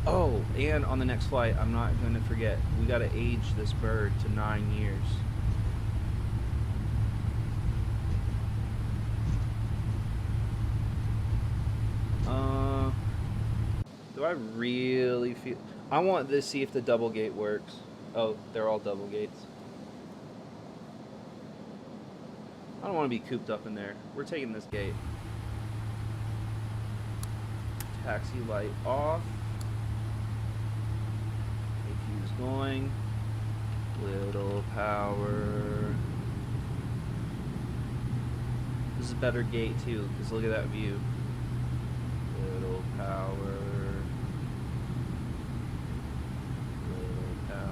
Oh, and on the next flight, I'm not going to forget, we got to age this bird to 9 years. Do I really feel... I want to see if the double gate works. Oh, they're all double gates. I don't want to be cooped up in there. We're taking this gate. Taxi light off. AQ's going. Little power. This is a better gate too, because look at that view. Little power. Little power.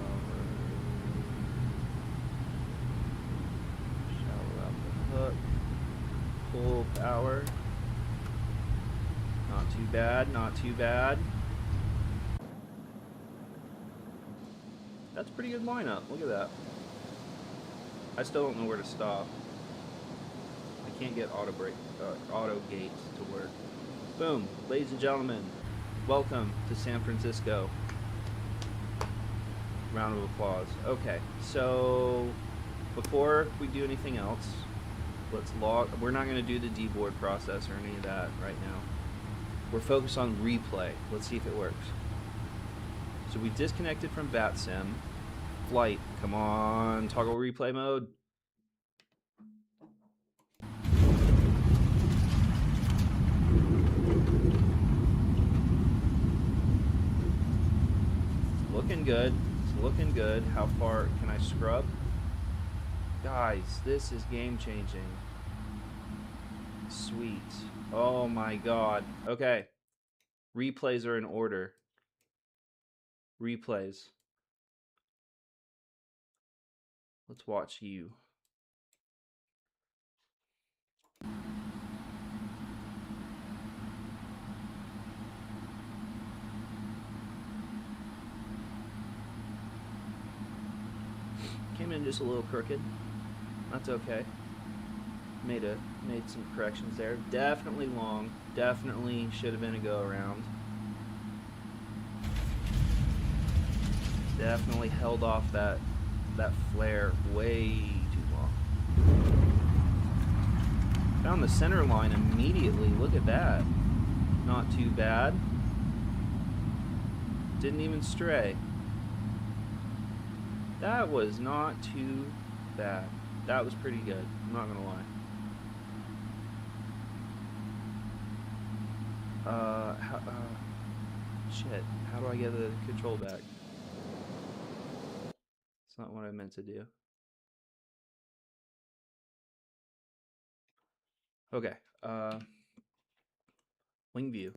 Shower out the hook. Full power. Not too bad, not too bad. That's a pretty good lineup. Look at that. I still don't know where to stop. I can't get auto gate to work. Boom, ladies and gentlemen, welcome to San Francisco. Round of applause. Okay, so before we do anything else, let's log. We're not going to do the deboard process or any of that right now. We're focused on replay. Let's see if it works. So we disconnected from Vatsim. Flight, come on, toggle replay mode. looking good. It's looking good. How far can I scrub? Guys, this is game changing. Sweet. Oh my god. Okay. Replays are in order. Replays. Let's watch you. Came in just a little crooked. That's okay. Made some corrections there. Definitely long. Definitely should have been a go around. Definitely held off that flare way too long. Found the center line immediately. Look at that. Not too bad. Didn't even stray. That was not too bad. That was pretty good. I'm not gonna lie. Shit. How do I get the control back? It's not what I meant to do. Okay. Wing view.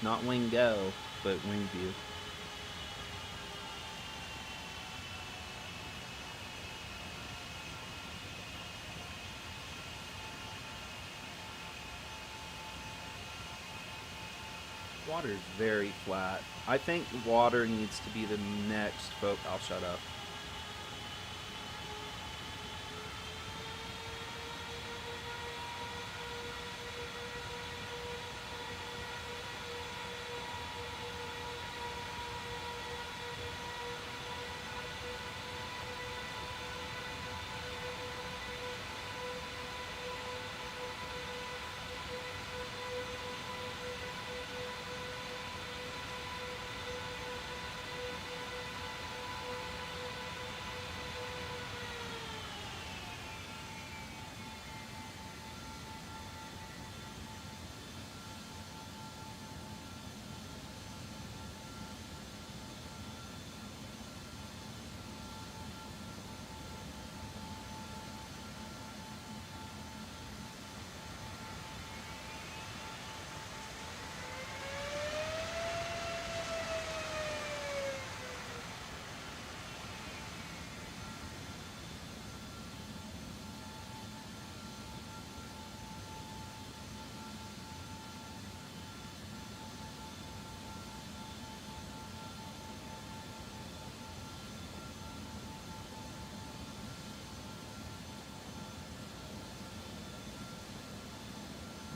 Not wing go, but wing view. Water's very flat. I think water needs to be the next boat. I'll shut up.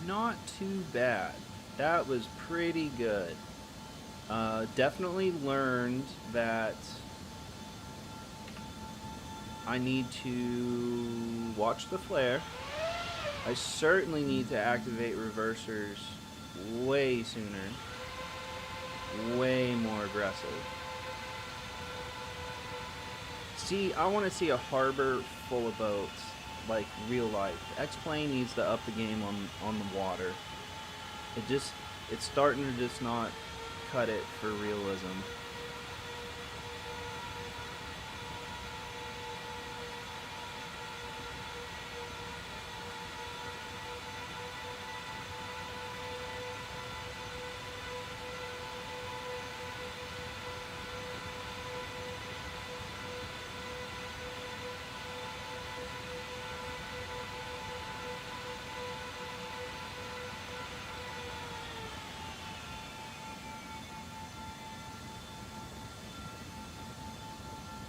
Not too bad. That was pretty good. Definitely learned that I need to watch the flare. I certainly need to activate reversers way sooner. Way more aggressive. See, I want to see a harbor full of boats. Like real life. X-Plane needs to up the game on the water. It's starting to just not cut it for realism.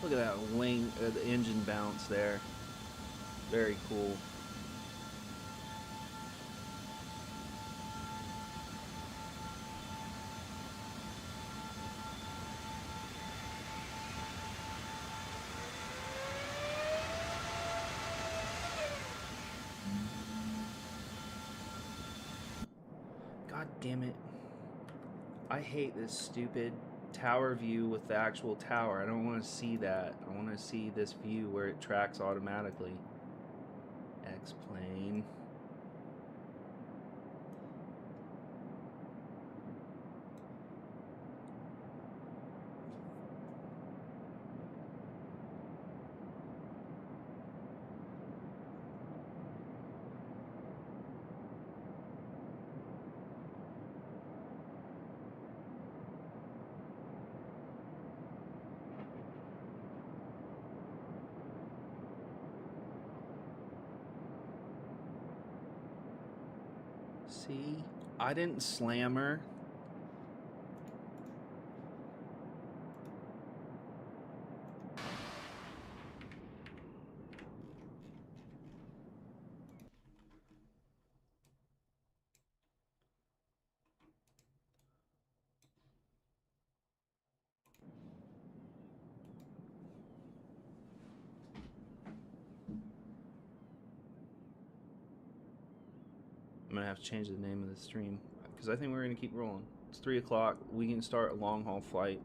Look at that wing, the engine bounce there. Very cool. God damn it. I hate this stupid tower view with the actual tower. I don't want to see that. I want to see this view where it tracks automatically. X-Plane. See, I didn't slam her. I'm gonna have to change the name of the stream because I think we're gonna keep rolling. It's 3 o'clock. We can start a long haul flight.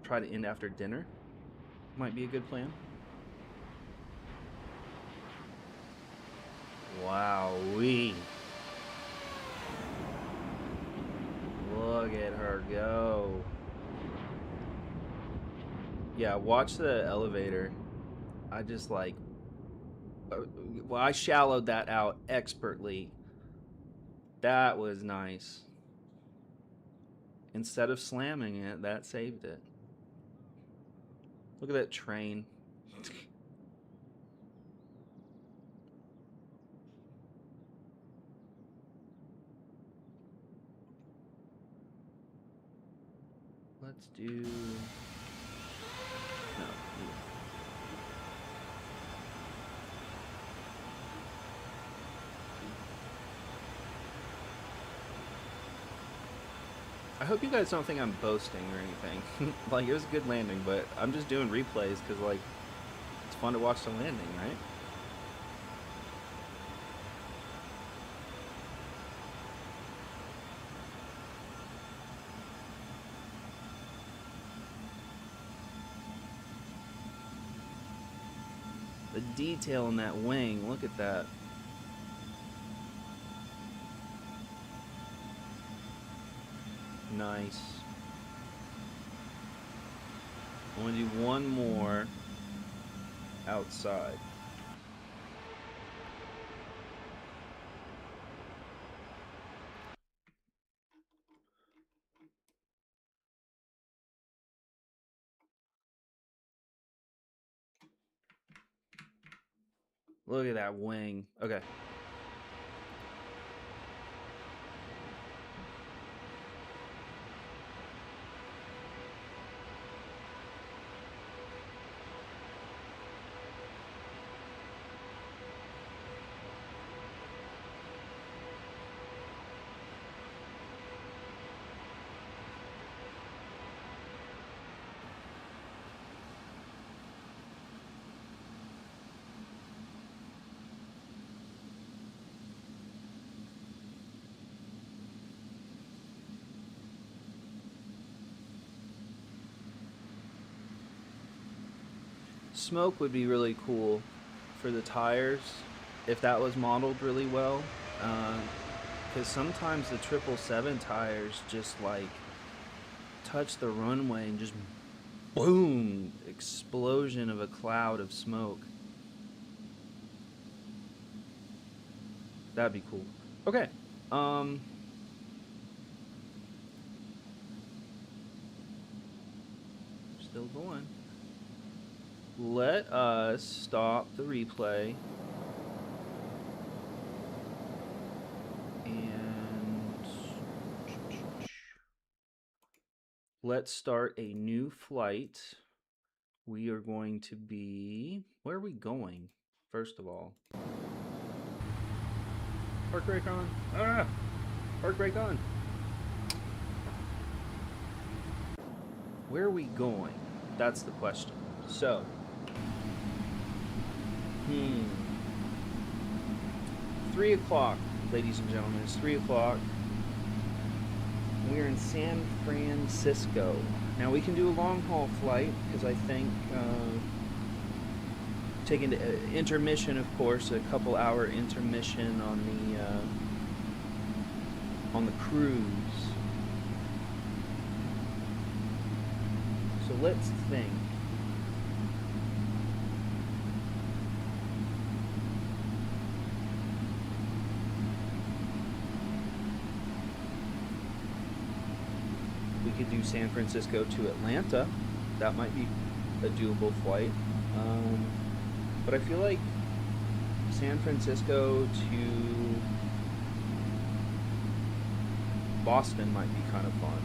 Try to end after dinner. Might be a good plan. Wowee. Look at her go. Yeah, watch the elevator. I just like... well, I shallowed that out expertly. That was nice. Instead of slamming it, that saved it. Look at that train. Let's do... no. I hope you guys don't think I'm boasting or anything. Like, it was a good landing, but I'm just doing replays because, like, it's fun to watch the landing, right? The detail in that wing, look at that. Nice. I want to do one more outside. Look at that wing. Okay. Smoke would be really cool for the tires if that was modeled really well, because sometimes the 777 tires just like touch the runway and just boom, explosion of a cloud of smoke. That'd be cool. Okay. Still going. Let us stop the replay and let's start a new flight. We are going to be... where are we going, first of all? Park brake on. Ah! Park brake on. Where are we going? That's the question. So... 3 o'clock, ladies and gentlemen. It's 3 o'clock. We're in San Francisco. Now we can do a long haul flight because I think taking the intermission, of course, a couple hour intermission on the cruise. So let's think. We could do San Francisco to Atlanta. That might be a doable flight. But I feel like San Francisco to Boston might be kind of fun.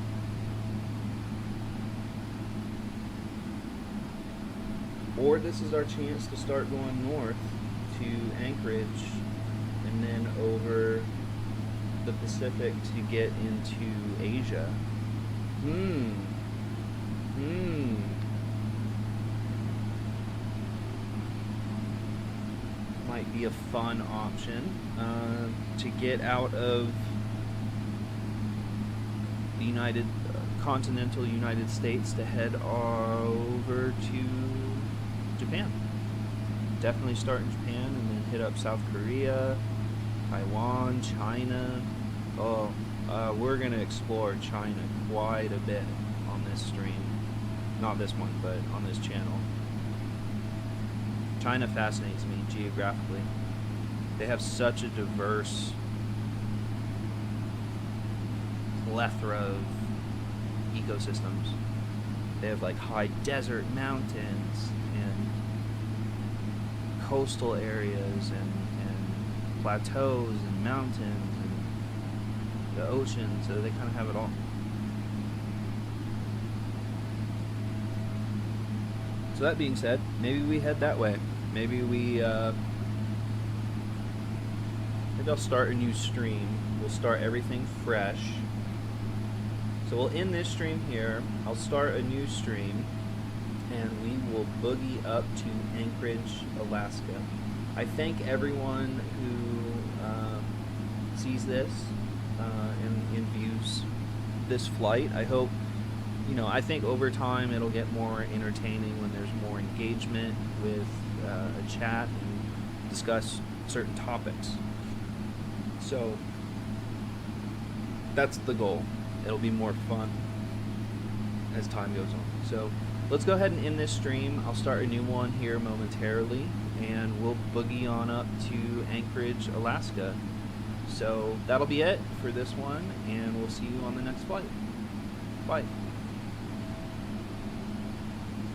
Or this is our chance to start going north to Anchorage and then over the Pacific to get into Asia. Might be a fun option to get out of the continental United States to head over to Japan. Definitely start in Japan and then hit up South Korea, Taiwan, China. We're gonna explore China quite a bit on this stream. Not this one, but on this channel. China fascinates me geographically. They have such a diverse plethora of ecosystems. They have like high desert mountains and coastal areas and plateaus and mountains and the ocean, so they kind of have it all. So that being said, maybe we head that way. Maybe I'll start a new stream. We'll start everything fresh. So we'll end this stream here. I'll start a new stream, and we will boogie up to Anchorage, Alaska. I thank everyone who sees this and views this flight. I hope, I think over time it'll get more entertaining when there's more engagement with a chat and discuss certain topics. So that's the goal. It'll be more fun as time goes on. So let's go ahead and end this stream. I'll start a new one here momentarily, and we'll boogie on up to Anchorage, Alaska. So that'll be it for this one, and we'll see you on the next flight. Bye.